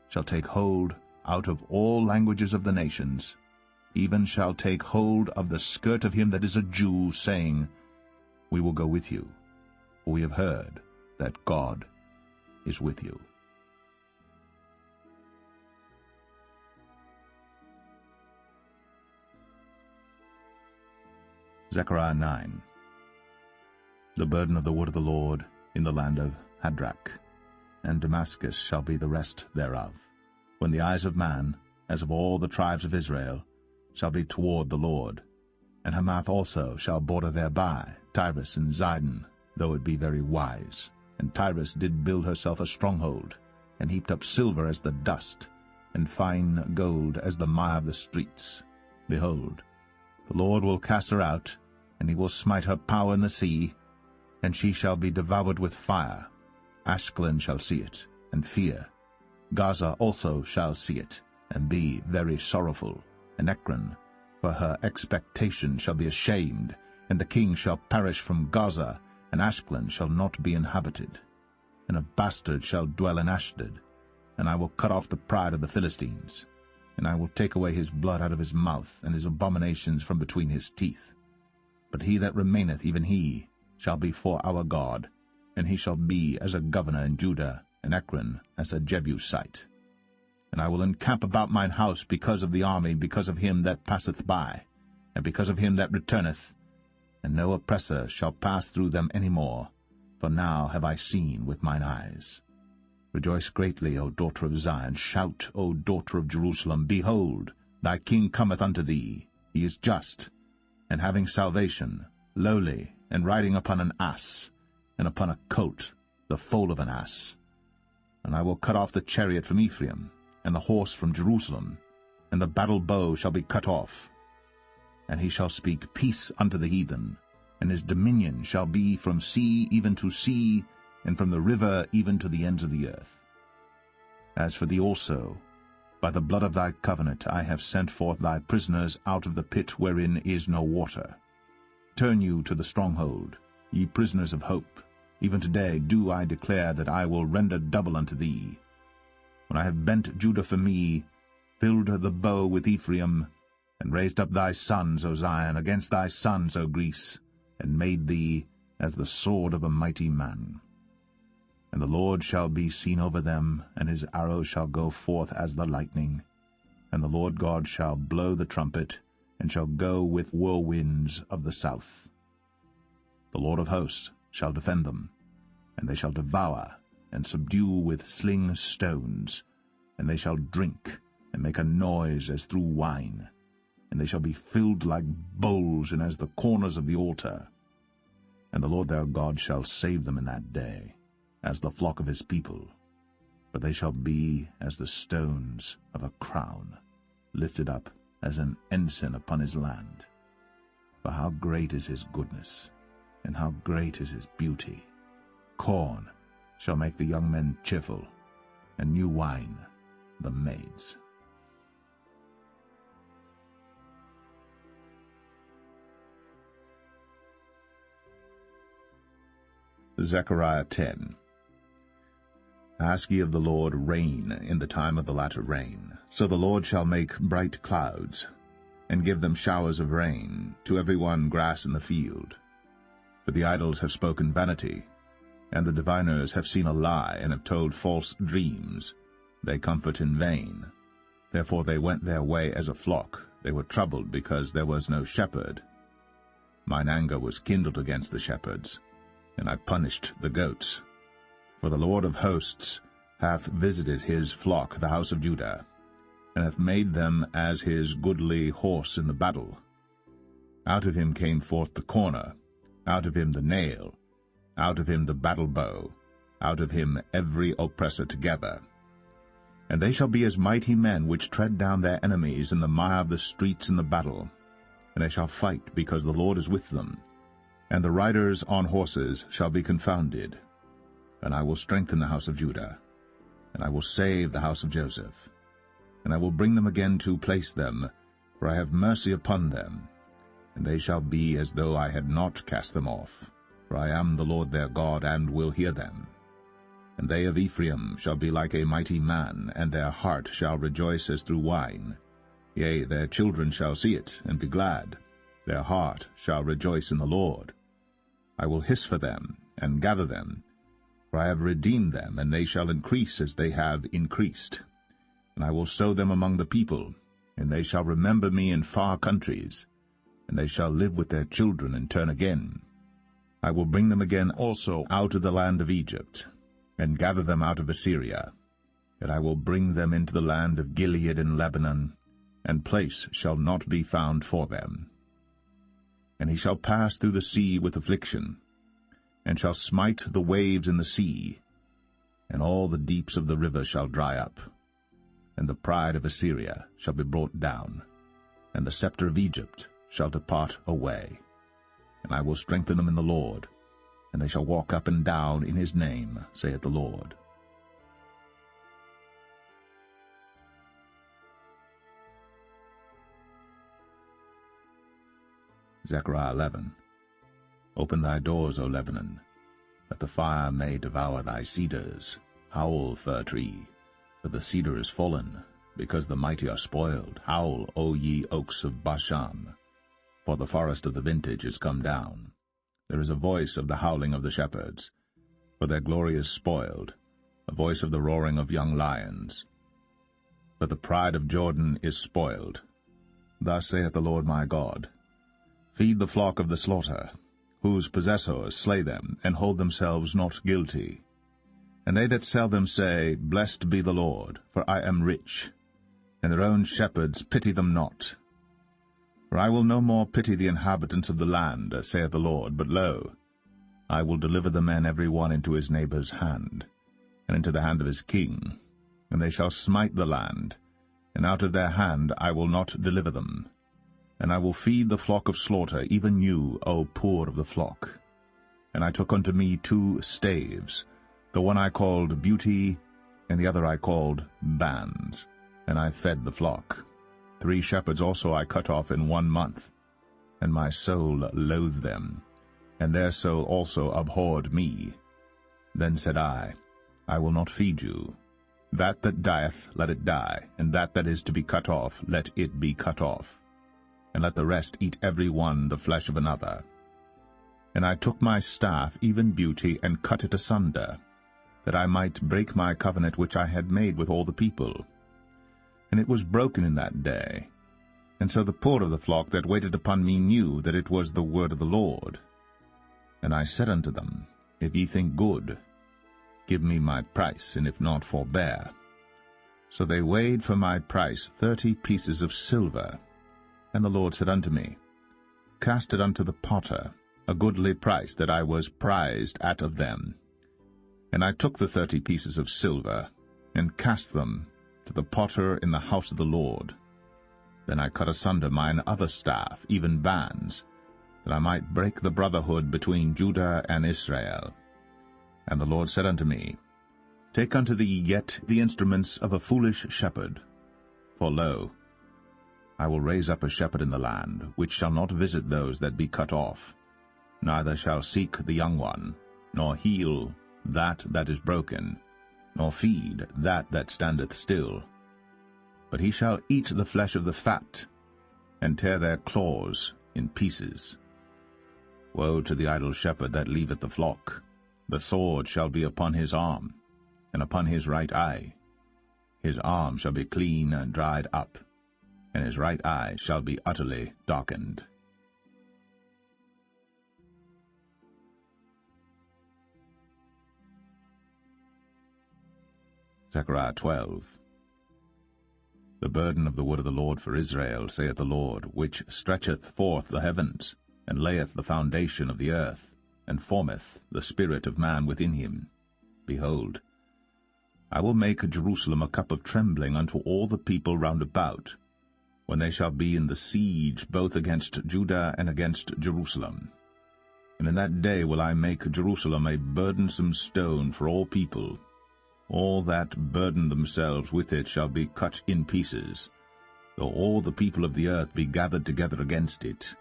A: shall take hold out of all languages of the nations, even shall take hold of the skirt of him that is a Jew, saying, We will go with you, for we have heard that God is with you. Zechariah 9. The burden of the word of the Lord in the land of Hadrak, and Damascus shall be the rest thereof, when the eyes of man, as of all the tribes of Israel, shall be toward the Lord. And Hamath also shall border thereby, Tyrus and Zidon, though it be very wise. And Tyrus did build herself a stronghold, and heaped up silver as the dust, and fine gold as the mire of the streets. Behold, the Lord will cast her out, and he will smite her power in the sea, and she shall be devoured with fire. Ashkelon shall see it, and fear. Gaza also shall see it, and be very sorrowful, and Ekron, for her expectation, shall be ashamed, and the king shall perish from Gaza, and Ashkelon shall not be inhabited. And a bastard shall dwell in Ashdod, and I will cut off the pride of the Philistines, and I will take away his blood out of his mouth, and his abominations from between his teeth. But he that remaineth, even he, shall be for our God, and he shall be as a governor in Judah, and Ekron as a Jebusite. And I will encamp about mine house because of the army, because of him that passeth by, and because of him that returneth, and no oppressor shall pass through them any more, for now have I seen with mine eyes. Rejoice greatly, O daughter of Zion. Shout, O daughter of Jerusalem. Behold, thy king cometh unto thee. He is just, and having salvation, lowly, and riding upon an ass, and upon a colt, the foal of an ass. And I will cut off the chariot from Ephraim, and the horse from Jerusalem, and the battle bow shall be cut off. And he shall speak peace unto the heathen, and his dominion shall be from sea even to sea, and from the river even to the ends of the earth. As for thee also, by the blood of thy covenant I have sent forth thy prisoners out of the pit wherein is no water. Turn you to the stronghold, ye prisoners of hope. Even today do I declare that I will render double unto thee. When I have bent Judah for me, filled the bow with Ephraim, and raised up thy sons, O Zion, against thy sons, O Greece, and made thee as the sword of a mighty man. And the Lord shall be seen over them, and his arrow shall go forth as the lightning. And the Lord God shall blow the trumpet, and shall go with whirlwinds of the south. The Lord of hosts shall defend them, and they shall devour and subdue with sling stones, and they shall drink and make a noise as through wine, and they shall be filled like bowls and as the corners of the altar. And the Lord their God shall save them in that day, as the flock of his people, for they shall be as the stones of a crown, lifted up as an ensign upon his land. For how great is his goodness, and how great is his beauty! Corn shall make the young men cheerful, and new wine the maids. Zechariah 10. Ask ye of the Lord rain in the time of the latter rain. So the Lord shall make bright clouds, and give them showers of rain, to every one grass in the field. For the idols have spoken vanity, and the diviners have seen a lie, and have told false dreams. They comfort in vain. Therefore they went their way as a flock. They were troubled because there was no shepherd. Mine anger was kindled against the shepherds, and I punished the goats. For the Lord of hosts hath visited his flock, the house of Judah, and hath made them as his goodly horse in the battle. Out of him came forth the corner, out of him the nail, out of him the battle bow, out of him every oppressor together. And they shall be as mighty men which tread down their enemies in the mire of the streets in the battle. And they shall fight, because the Lord is with them. And the riders on horses shall be confounded. And I will strengthen the house of Judah, and I will save the house of Joseph. And I will bring them again to place them, for I have mercy upon them. And they shall be as though I had not cast them off, for I am the Lord their God, and will hear them. And they of Ephraim shall be like a mighty man, and their heart shall rejoice as through wine. Yea, their children shall see it, and be glad. Their heart shall rejoice in the Lord. I will hiss for them, and gather them, for I have redeemed them, and they shall increase as they have increased. And I will sow them among the people, and they shall remember me in far countries, and they shall live with their children and turn again. I will bring them again also out of the land of Egypt, and gather them out of Assyria. And I will bring them into the land of Gilead and Lebanon, and place shall not be found for them. And he shall pass through the sea with affliction, and shall smite the waves in the sea, and all the deeps of the river shall dry up. And the pride of Assyria shall be brought down, and the scepter of Egypt shall depart away. And I will strengthen them in the Lord, and they shall walk up and down in his name, saith the Lord. Zechariah 11. Open thy doors, O Lebanon, that the fire may devour thy cedars. Howl, fir tree, for the cedar is fallen, because the mighty are spoiled. Howl, O ye oaks of Bashan, for the forest of the vintage is come down. There is a voice of the howling of the shepherds, for their glory is spoiled, a voice of the roaring of young lions. For the pride of Jordan is spoiled. Thus saith the Lord my God, Feed the flock of the slaughter, whose possessors slay them, and hold themselves not guilty. And they that sell them say, Blessed be the Lord, for I am rich. And their own shepherds pity them not. For I will no more pity the inhabitants of the land, saith the Lord, but lo, I will deliver the men every one into his neighbor's hand, and into the hand of his king, and they shall smite the land, and out of their hand I will not deliver them. And I will feed the flock of slaughter, even you, O poor of the flock. And I took unto me 2 staves, the one I called Beauty, and the other I called Bands, and I fed the flock. 3 shepherds also I cut off in 1 month, and my soul loathed them, and their soul also abhorred me. Then said I will not feed you. That dieth, let it die, and that is to be cut off, let it be cut off. And let the rest eat every one the flesh of another. And I took my staff, even Beauty, and cut it asunder, that I might break my covenant which I had made with all the people. And it was broken in that day. And so the poor of the flock that waited upon me knew that it was the word of the Lord. And I said unto them, If ye think good, give me my price, and if not, forbear. So they weighed for my price 30 pieces of silver. And the Lord said unto me, Cast it unto the potter, a goodly price that I was prized at of them. And I took the 30 pieces of silver, and cast them to the potter in the house of the Lord. Then I cut asunder mine other staff, even Bands, that I might break the brotherhood between Judah and Israel. And the Lord said unto me, Take unto thee yet the instruments of a foolish shepherd. For lo, I will raise up a shepherd in the land, which shall not visit those that be cut off, neither shall seek the young one, nor heal that is broken, nor feed that standeth still. But he shall eat the flesh of the fat, and tear their claws in pieces. Woe to the idle shepherd that leaveth the flock! The sword shall be upon his arm, and upon his right eye. His arm shall be clean and dried up, and his right eye shall be utterly darkened. Zechariah 12. The burden of the word of the Lord for Israel, saith the Lord, which stretcheth forth the heavens, and layeth the foundation of the earth, and formeth the spirit of man within him. Behold, I will make Jerusalem a cup of trembling unto all the people round about, when they shall be in the siege both against Judah and against Jerusalem. And in that day will I make Jerusalem a burdensome stone for all people. All that burden themselves with it shall be cut in pieces, though all the people of the earth be gathered together against it.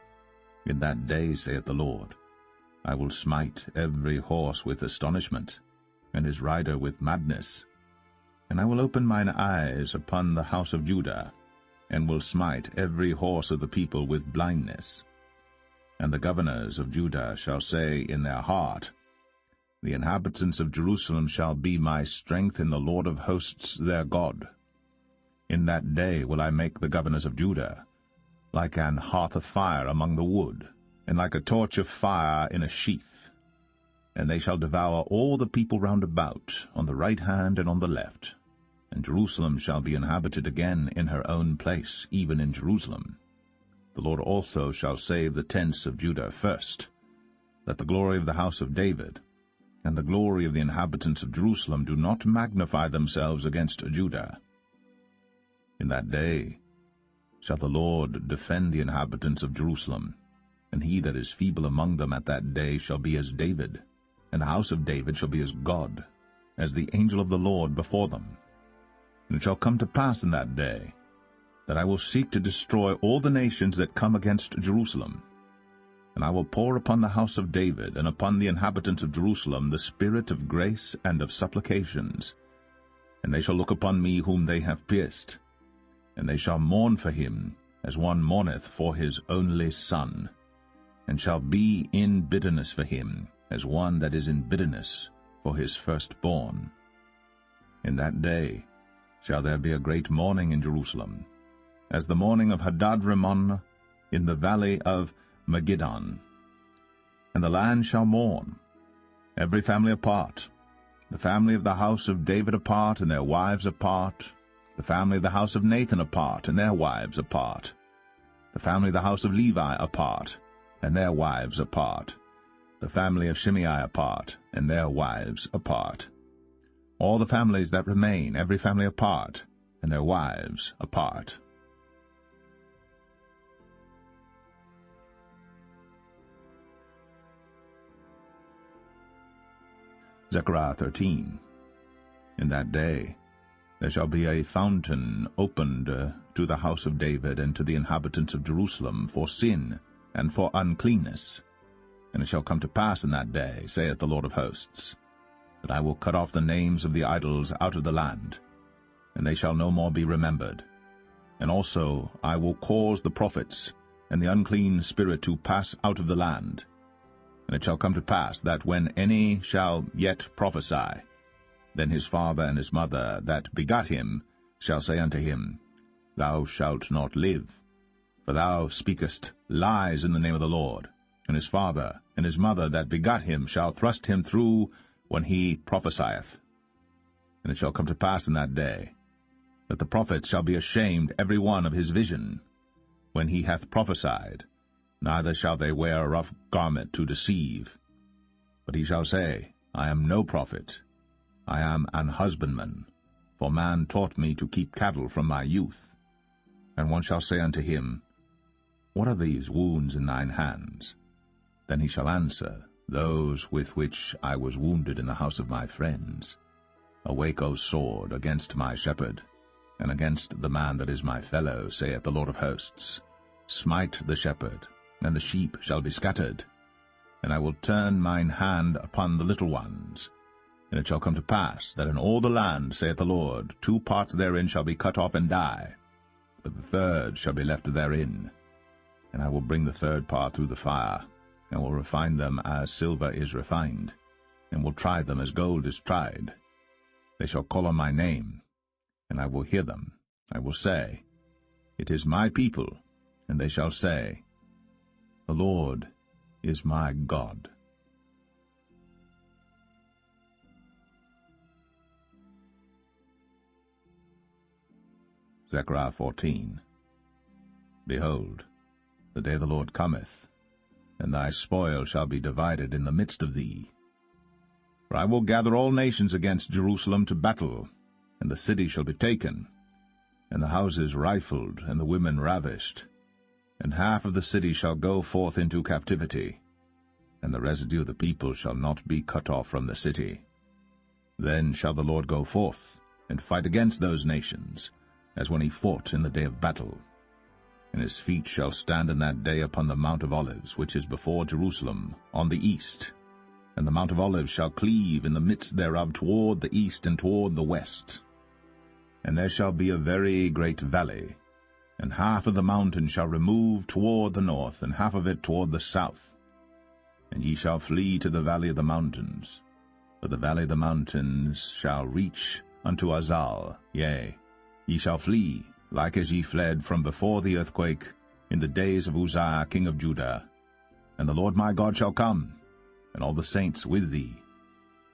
A: In that day, saith the Lord, I will smite every horse with astonishment, and his rider with madness. And I will open mine eyes upon the house of Judah, and will smite every horse of the people with blindness. And the governors of Judah shall say in their heart, The inhabitants of Jerusalem shall be my strength in the Lord of hosts their God. In that day will I make the governors of Judah like an hearth of fire among the wood, and like a torch of fire in a sheath. And they shall devour all the people round about, on the right hand and on the left. And Jerusalem shall be inhabited again in her own place, even in Jerusalem. The Lord also shall save the tents of Judah first, that the glory of the house of David and the glory of the inhabitants of Jerusalem do not magnify themselves against Judah. In that day shall the Lord defend the inhabitants of Jerusalem, and he that is feeble among them at that day shall be as David, and the house of David shall be as God, as the angel of the Lord before them. And it shall come to pass in that day, that I will seek to destroy all the nations that come against Jerusalem. And I will pour upon the house of David and upon the inhabitants of Jerusalem the spirit of grace and of supplications. And they shall look upon me whom they have pierced, and they shall mourn for him as one mourneth for his only son, and shall be in bitterness for him as one that is in bitterness for his firstborn. In that day shall there be a great mourning in Jerusalem, as the mourning of Hadad-rimmon in the valley of Megiddon. And the land shall mourn, every family apart, the family of the house of David apart, and their wives apart, the family of the house of Nathan apart, and their wives apart, the family of the house of Levi apart, and their wives apart, the family of Shimei apart, and their wives apart. All the families that remain, every family apart, and their wives apart. Zechariah 13. In that day there shall be a fountain opened to the house of David and to the inhabitants of Jerusalem for sin and for uncleanness. And it shall come to pass in that day, saith the Lord of hosts, that I will cut off the names of the idols out of the land, and they shall no more be remembered. And also I will cause the prophets and the unclean spirit to pass out of the land. And it shall come to pass that when any shall yet prophesy, then his father and his mother that begot him shall say unto him, Thou shalt not live, for thou speakest lies in the name of the Lord. And his father and his mother that begot him shall thrust him through when he prophesieth. And it shall come to pass in that day, that the prophets shall be ashamed every one of his vision, when he hath prophesied, neither shall they wear a rough garment to deceive. But he shall say, I am no prophet, I am an husbandman, for man taught me to keep cattle from my youth. And one shall say unto him, What are these wounds in thine hands? Then he shall answer, Those with which I was wounded in the house of my friends. Awake, O sword, against my shepherd, and against the man that is my fellow, saith the Lord of hosts. Smite the shepherd, and the sheep shall be scattered. And I will turn mine hand upon the little ones. And it shall come to pass that in all the land, saith the Lord, 2 parts therein shall be cut off and die, but the third shall be left therein. And I will bring the third part through the fire, and will refine them as silver is refined, and will try them as gold is tried. They shall call on my name, and I will hear them. I will say, It is my people, and they shall say, The Lord is my God. Zechariah 14. Behold, the day of the Lord cometh, and thy spoil shall be divided in the midst of thee. For I will gather all nations against Jerusalem to battle, and the city shall be taken, and the houses rifled, and the women ravished. And half of the city shall go forth into captivity, and the residue of the people shall not be cut off from the city. Then shall the Lord go forth, and fight against those nations, as when he fought in the day of battle. And his feet shall stand in that day upon the Mount of Olives, which is before Jerusalem, on the east. And the Mount of Olives shall cleave in the midst thereof toward the east and toward the west. And there shall be a very great valley, and half of the mountain shall remove toward the north, and half of it toward the south. And ye shall flee to the valley of the mountains, for the valley of the mountains shall reach unto Azal, yea, ye shall flee, like as ye fled from before the earthquake in the days of Uzziah king of Judah. And the Lord my God shall come, and all the saints with thee.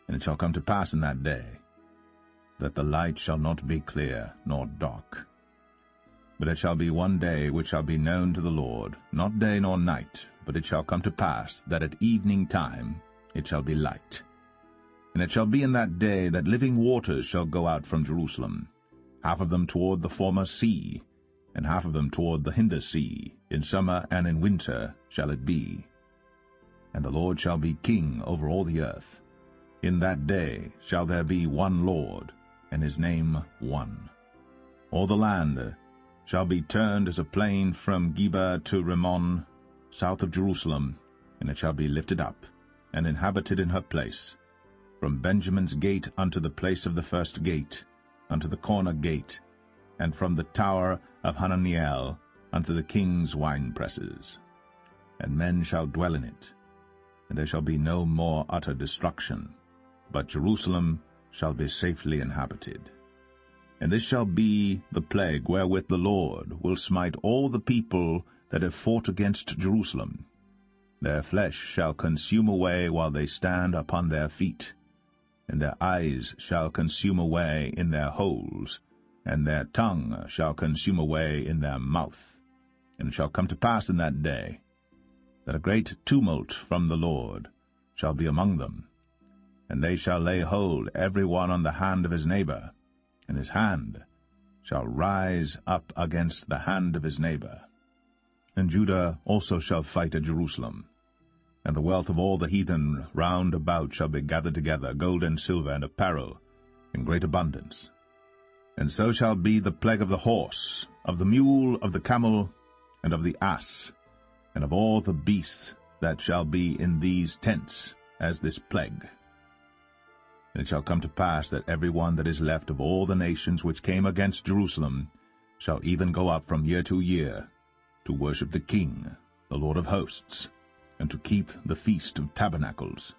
A: And it shall come to pass in that day, that the light shall not be clear nor dark. But it shall be one day which shall be known to the Lord, not day nor night, but it shall come to pass that at evening time it shall be light. And it shall be in that day that living waters shall go out from Jerusalem, half of them toward the former sea, and half of them toward the hinder sea. In summer and in winter shall it be. And the Lord shall be king over all the earth. In that day shall there be one Lord, and his name one. All the land shall be turned as a plain from Geba to Rimmon, south of Jerusalem, and it shall be lifted up, and inhabited in her place, from Benjamin's gate unto the place of the first gate, unto the corner gate, and from the tower of Hananiel unto the king's winepresses. And men shall dwell in it, and there shall be no more utter destruction, but Jerusalem shall be safely inhabited. And this shall be the plague wherewith the Lord will smite all the people that have fought against Jerusalem. Their flesh shall consume away while they stand upon their feet, and their eyes shall consume away in their holes, and their tongue shall consume away in their mouth. And it shall come to pass in that day, that a great tumult from the Lord shall be among them. And they shall lay hold every one on the hand of his neighbor, and his hand shall rise up against the hand of his neighbor. And Judah also shall fight at Jerusalem. And the wealth of all the heathen round about shall be gathered together, gold and silver and apparel, in great abundance. And so shall be the plague of the horse, of the mule, of the camel, and of the ass, and of all the beasts that shall be in these tents, as this plague. And it shall come to pass that every one that is left of all the nations which came against Jerusalem shall even go up from year to year to worship the King, the Lord of hosts, and to keep the Feast of Tabernacles.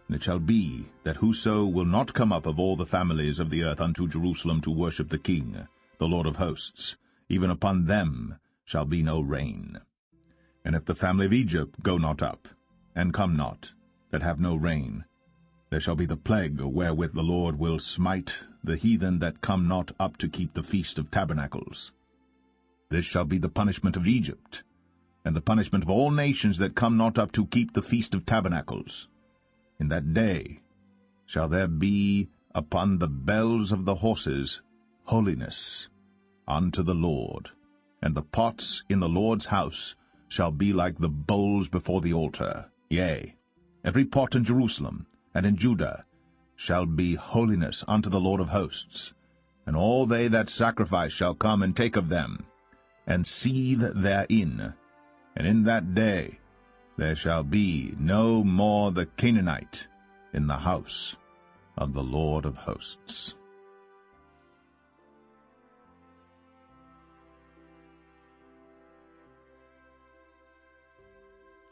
A: And it shall be that whoso will not come up of all the families of the earth unto Jerusalem to worship the King, the Lord of hosts, even upon them shall be no rain. And if the family of Egypt go not up, and come not, that have no rain, there shall be the plague wherewith the Lord will smite the heathen that come not up to keep the Feast of Tabernacles. This shall be the punishment of Egypt, and the punishment of all nations that come not up to keep the Feast of Tabernacles. In that day shall there be upon the bells of the horses holiness unto the Lord, and the pots in the Lord's house shall be like the bowls before the altar. Yea, every pot in Jerusalem and in Judah shall be holiness unto the Lord of hosts, and all they that sacrifice shall come and take of them, and seethe therein. And in that day there shall be no more the Canaanite in the house of the Lord of hosts.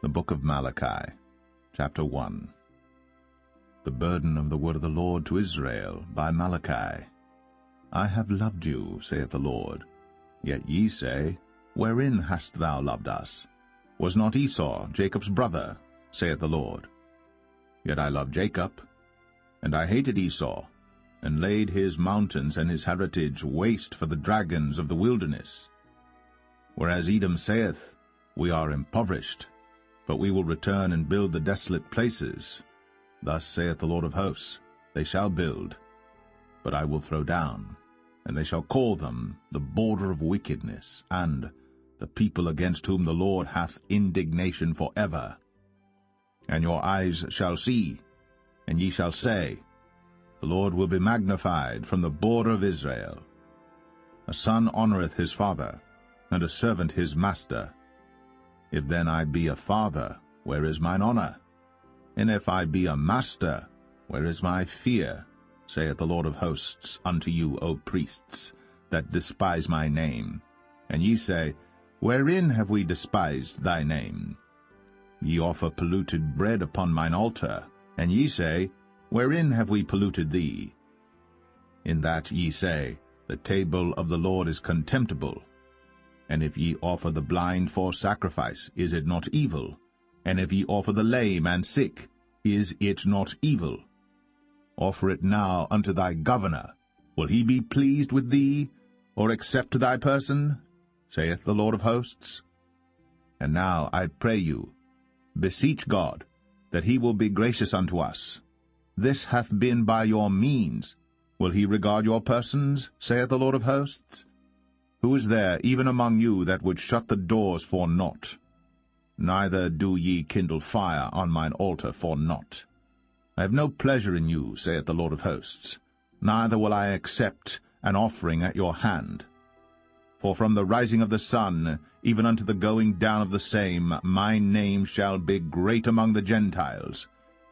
A: The Book of Malachi, Chapter 1. The burden of the word of the Lord to Israel by Malachi. I have loved you, saith the Lord. Yet ye say, Wherein hast thou loved us? Was not Esau Jacob's brother, saith the Lord? Yet I loved Jacob, and I hated Esau, and laid his mountains and his heritage waste for the dragons of the wilderness. Whereas Edom saith, We are impoverished, but we will return and build the desolate places. Thus saith the Lord of hosts, They shall build, but I will throw down, and they shall call them the border of wickedness, and the people against whom the Lord hath indignation forever. And your eyes shall see, and ye shall say, The Lord will be magnified from the border of Israel. A son honoureth his father, and a servant his master. If then I be a father, where is mine honour? And if I be a master, where is my fear? Saith the Lord of hosts unto you, O priests, that despise my name. And ye say, Wherein have we despised thy name? Ye offer polluted bread upon mine altar, and ye say, Wherein have we polluted thee? In that ye say, The table of the Lord is contemptible. And if ye offer the blind for sacrifice, is it not evil? And if ye offer the lame and sick, is it not evil? Offer it now unto thy governor. Will he be pleased with thee, or accept thy person? Saith the Lord of hosts. And now I pray you, beseech God, that he will be gracious unto us. This hath been by your means. Will he regard your persons? Saith the Lord of hosts. Who is there even among you that would shut the doors for naught? Neither do ye kindle fire on mine altar for naught. I have no pleasure in you, saith the Lord of hosts, neither will I accept an offering at your hand. For from the rising of the sun, even unto the going down of the same, my name shall be great among the Gentiles,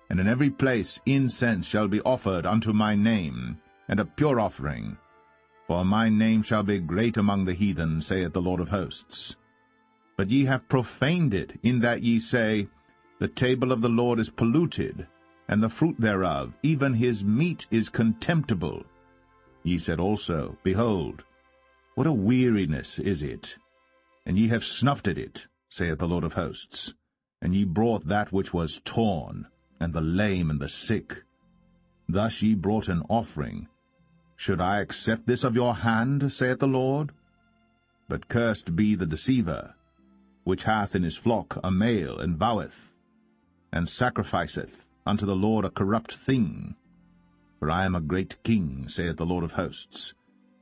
A: and in every place incense shall be offered unto my name, and a pure offering. For my name shall be great among the heathen, saith the Lord of hosts. But ye have profaned it, in that ye say, The table of the Lord is polluted, and the fruit thereof, even his meat, is contemptible. Ye said also, Behold, what a weariness is it! And ye have snuffed at it, saith the Lord of hosts. And ye brought that which was torn, and the lame and the sick. Thus ye brought an offering. Should I accept this of your hand, saith the Lord? But cursed be the deceiver, which hath in his flock a male, and voweth. and sacrificeth unto the Lord a corrupt thing. For I am a great king, saith the Lord of hosts,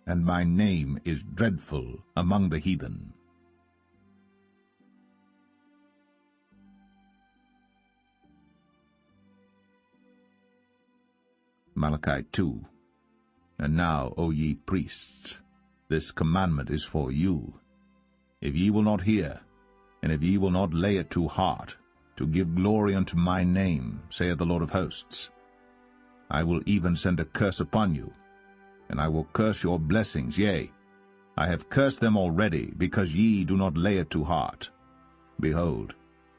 A: and my name is dreadful among the heathen. Malachi 2. And now, O ye priests, this commandment is for you. If ye will not hear, and if ye will not lay it to heart, to give glory unto my name, saith the Lord of hosts, I will even send a curse upon you, and I will curse your blessings, yea, I have cursed them already, because ye do not lay it to heart. Behold,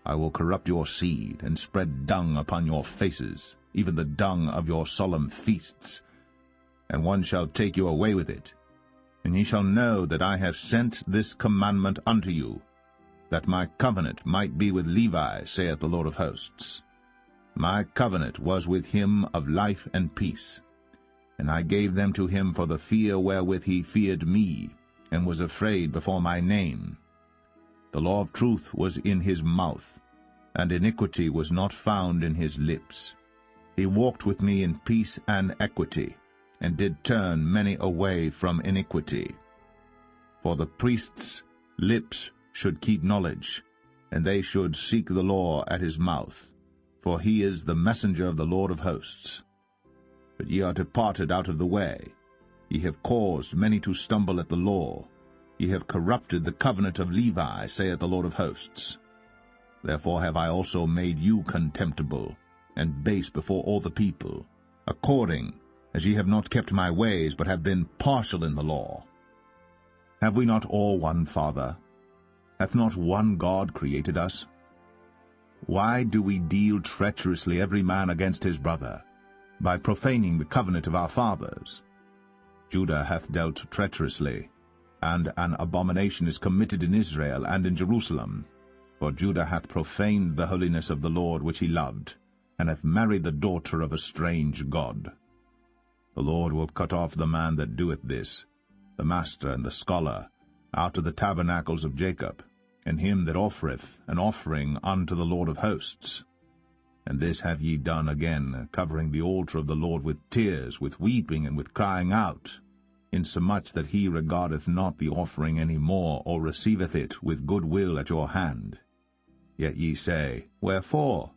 A: I will corrupt your seed, and spread dung upon your faces, even the dung of your solemn feasts, and one shall take you away with it. And ye shall know that I have sent this commandment unto you, that my covenant might be with Levi, saith the Lord of hosts. My covenant was with him of life and peace, and I gave them to him for the fear wherewith he feared me, and was afraid before my name. The law of truth was in his mouth, and iniquity was not found in his lips. He walked with me in peace and equity, and did turn many away from iniquity. For the priests' lips should keep knowledge, and they should seek the law at his mouth, for he is the messenger of the Lord of hosts. But ye are departed out of the way. Ye have caused many to stumble at the law. Ye have corrupted the covenant of Levi, saith the Lord of hosts. Therefore have I also made you contemptible, and base before all the people, according as ye have not kept my ways, but have been partial in the law. Have we not all one Father? Hath not one God created us? Why do we deal treacherously every man against his brother, by profaning the covenant of our fathers? Judah hath dealt treacherously, and an abomination is committed in Israel and in Jerusalem. For Judah hath profaned the holiness of the Lord which he loved, and hath married the daughter of a strange god. The Lord will cut off the man that doeth this, the master and the scholar, out of the tabernacles of Jacob, and him that offereth an offering unto the Lord of hosts. And this have ye done again, covering the altar of the Lord with tears, with weeping, and with crying out, insomuch that he regardeth not the offering any more, or receiveth it with good will at your hand. Yet ye say, Wherefore?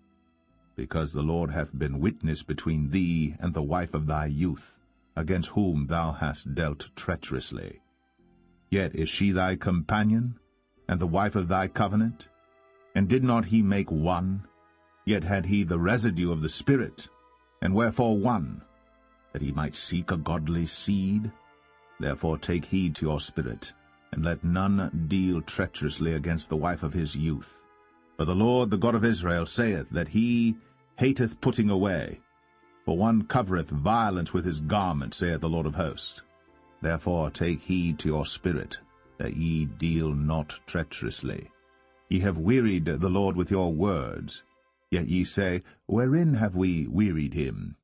A: Because the Lord hath been witness between thee and the wife of thy youth, against whom thou hast dealt treacherously. Yet is she thy companion, and the wife of thy covenant? And did not he make one? Yet had he the residue of the Spirit. And wherefore one? That he might seek a godly seed? Therefore take heed to your spirit, and let none deal treacherously against the wife of his youth. For the Lord, the God of Israel, saith that he hateth putting away. For one covereth violence with his garment, saith the Lord of hosts. Therefore take heed to your spirit, that ye deal not treacherously. Ye have wearied the Lord with your words. Yet ye say, Wherein have we wearied him?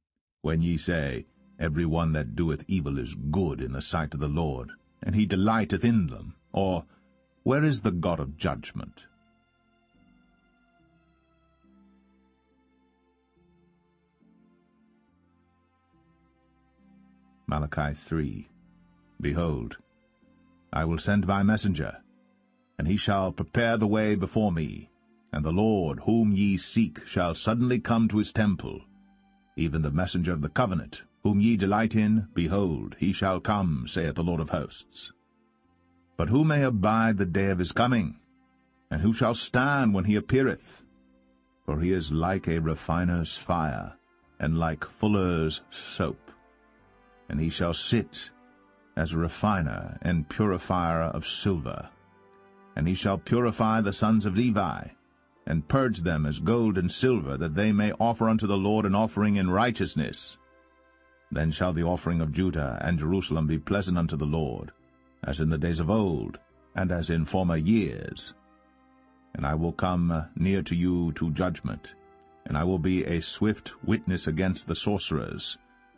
A: When ye say, Every one that doeth evil is good in the sight of the Lord, and he delighteth in them. Or, Where is the God of judgment? Malachi 3. Behold, I will send my messenger, and he shall prepare the way before me, and the Lord whom ye seek shall suddenly come to his temple, even the messenger of the covenant, whom ye delight in, behold, he shall come, saith the Lord of hosts. But who may abide the day of his coming? And who shall stand when he appeareth? For he is like a refiner's fire, and like fuller's soap. And he shall sit as a refiner and purifier of silver. And he shall purify the sons of Levi, and purge them as gold and silver, that they may offer unto the Lord an offering in righteousness. Then shall the offering of Judah and Jerusalem be pleasant unto the Lord, as in the days of old, and as in former years. And I will come near to you to judgment, and I will be a swift witness against the sorcerers,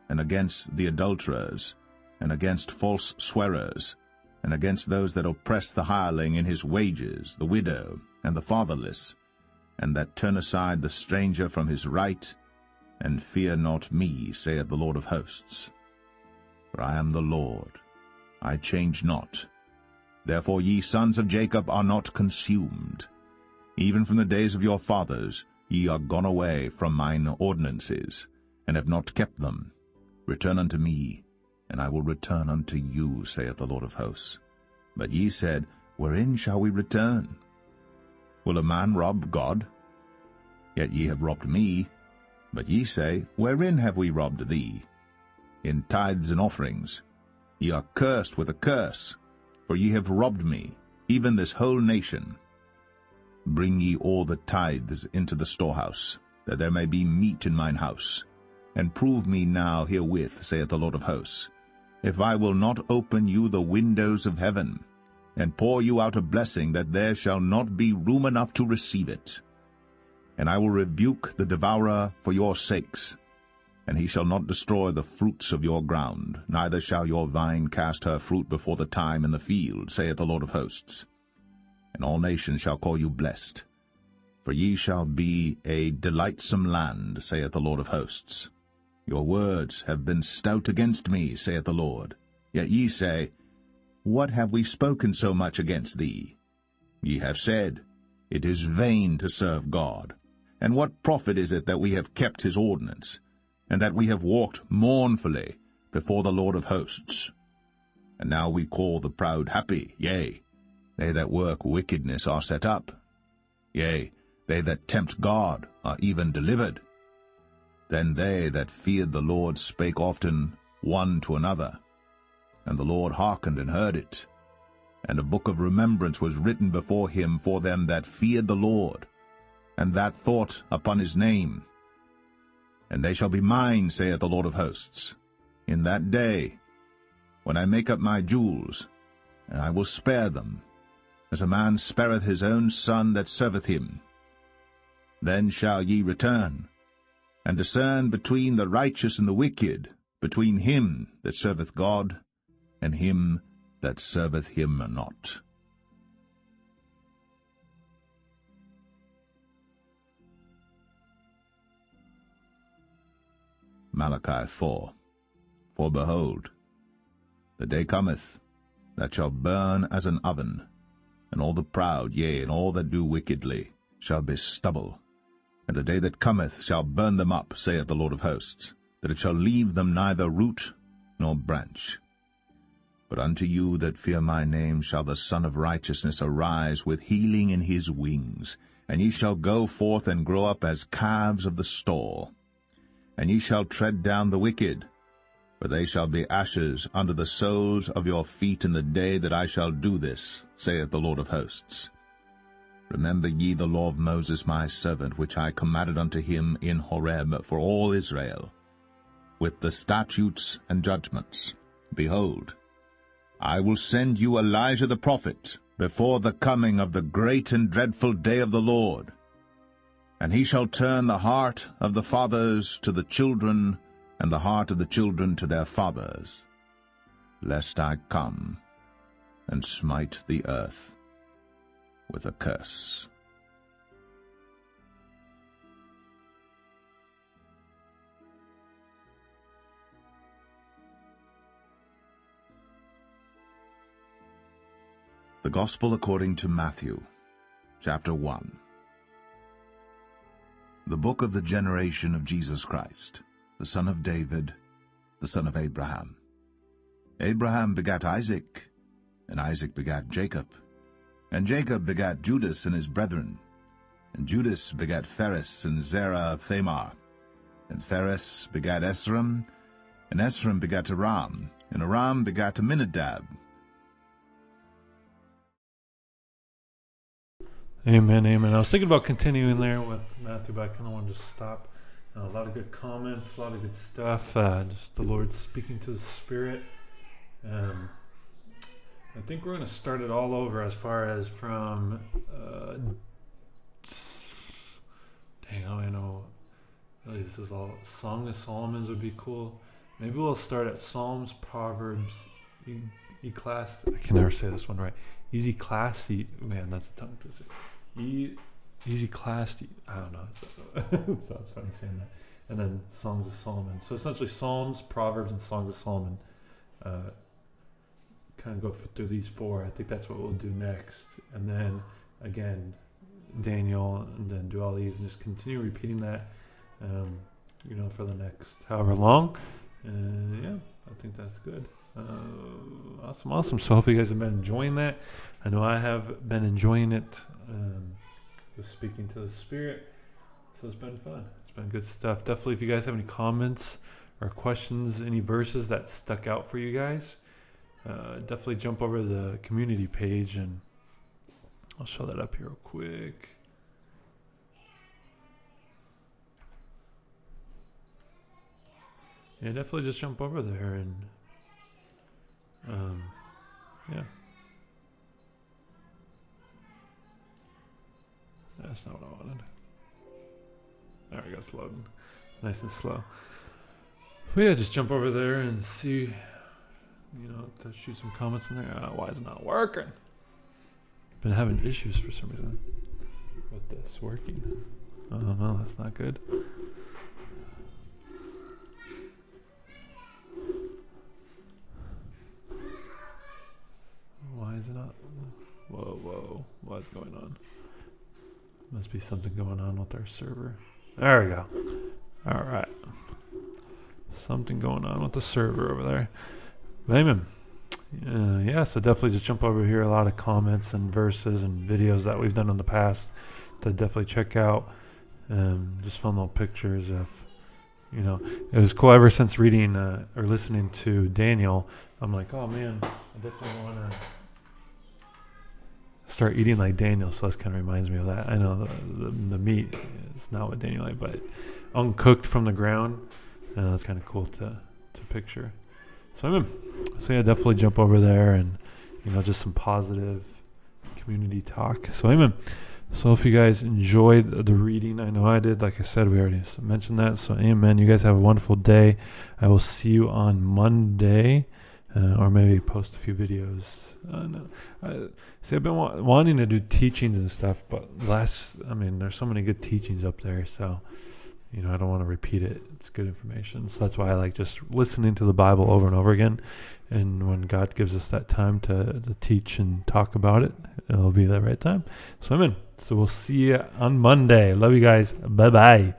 A: and against the adulterers, and against false swearers, and against those that oppress the hireling in his wages, the widow, and the fatherless, and that turn aside the stranger from his right, and fear not me, saith the Lord of hosts. For I am the Lord, I change not. Therefore ye sons of Jacob are not consumed. Even from the days of your fathers ye are gone away from mine ordinances, and have not kept them. Return unto me, and I will return unto you, saith the Lord of hosts. But ye said, Wherein shall we return? Will a man rob God? Yet ye have robbed me. But ye say, Wherein have we robbed thee? In tithes and offerings. Ye are cursed with a curse, for ye have robbed me, even this whole nation. Bring ye all the tithes into the storehouse, that there may be meat in mine house. And prove me now herewith, saith the Lord of hosts, if I will not open you the windows of heaven, and pour you out a blessing, that there shall not be room enough to receive it. And I will rebuke the devourer for your sakes, and he shall not destroy the fruits of your ground, neither shall your vine cast her fruit before the time in the field, saith the Lord of hosts. And all nations shall call you blessed, for ye shall be a delightsome land, saith the Lord of hosts. Your words have been stout against me, saith the Lord. Yet ye say, What have we spoken so much against thee? Ye have said, It is vain to serve God. And what profit is it that we have kept his ordinance, and that we have walked mournfully before the Lord of hosts? And now we call the proud happy, yea, they that work wickedness are set up. Yea, they that tempt God are even delivered. Then they that feared the Lord spake often one to another, and the Lord hearkened and heard it. And a book of remembrance was written before him for them that feared the Lord, and that thought upon his name. And they shall be mine, saith the Lord of hosts, in that day, when I make up my jewels, and I will spare them, as a man spareth his own son that serveth him. Then shall ye return, and discern between the righteous and the wicked, between him that serveth God, and him that serveth him not. Malachi 4. For behold, the day cometh, that shall burn as an oven, and all the proud, yea, and all that do wickedly, shall be stubble. And the day that cometh shall burn them up, saith the Lord of hosts, that it shall leave them neither root nor branch. But unto you that fear my name shall the Son of Righteousness arise with healing in his wings, and ye shall go forth and grow up as calves of the stall. And ye shall tread down the wicked, for they shall be ashes under the soles of your feet in the day that I shall do this, saith the Lord of hosts. Remember ye the law of Moses my servant, which I commanded unto him in Horeb for all Israel, with the statutes and judgments. Behold, I will send you Elijah the prophet before the coming of the great and dreadful day of the Lord. And he shall turn the heart of the fathers to the children, and the heart of the children to their fathers, lest I come and smite the earth with a curse. The Gospel according to Matthew, chapter 1. The book of the generation of Jesus Christ, the son of David, the son of Abraham. Abraham begat Isaac, and Isaac begat Jacob. And Jacob begat Judas and his brethren. And Judas begat Phares and Zerah of Thamar. And Phares begat Esrom, and Esrom begat Aram, and Aram begat Aminadab.
B: Amen, amen. I was thinking about continuing there with Matthew, but I kind of wanted to stop. A lot of good comments, a lot of good stuff. Just the Lord speaking to the Spirit. I think we're going to start it all over as far as from... dang, I know. Really, this is all... Song of Solomon's would be cool. Maybe we'll start at Psalms, Proverbs, I can never say this one right. Man, that's a tongue twister. easy class. I don't know. It sounds funny saying that. And then Songs of Solomon. So essentially Psalms, Proverbs, and Songs of Solomon. Kind of go through these 4. I think that's what we'll do next. And then, again, Daniel, and then do all these and just continue repeating that, for the next however long. And yeah, I think that's good. Awesome. So hopefully you guys have been enjoying that. I know I have been enjoying it. Just speaking to the Spirit. So it's been fun. It's been good stuff. Definitely, if you guys have any comments or questions, any verses that stuck out for you guys, definitely jump over to the community page, and I'll show that up here real quick. Yeah, definitely just jump over there and yeah. That's not what I wanted. There we go, it's loading. Nice and slow. But yeah, just jump over there and see, to shoot some comments in there. Why is it not working? Been having issues for some reason with this working. I don't know, that's not good. Why is it not? Whoa, what's going on? Must be something going on with our server. There we go. All right. Something going on with the server over there. Amen. So definitely just jump over here. A lot of comments and verses and videos that we've done in the past to definitely check out. Just fun little pictures of, it was cool ever since reading or listening to Daniel. I'm like, oh man, I definitely want to start eating like Daniel. So this kind of reminds me of that. I know the meat is not what Daniel ate, but uncooked from the ground. That's kind of cool to picture. So yeah, definitely jump over there and just some positive community talk. So amen. So if you guys enjoyed the reading, I know I did. Like I said, we already mentioned that. So amen. You guys have a wonderful day. I will see you on Monday. Or maybe post a few videos. I've been wanting to do teachings and stuff, but there's so many good teachings up there, so I don't want to repeat it. It's good information, so that's why I like just listening to the Bible over and over again. And when God gives us that time to teach and talk about it, it'll be the right time. So amen. So we'll see you on Monday. Love you guys. Bye bye.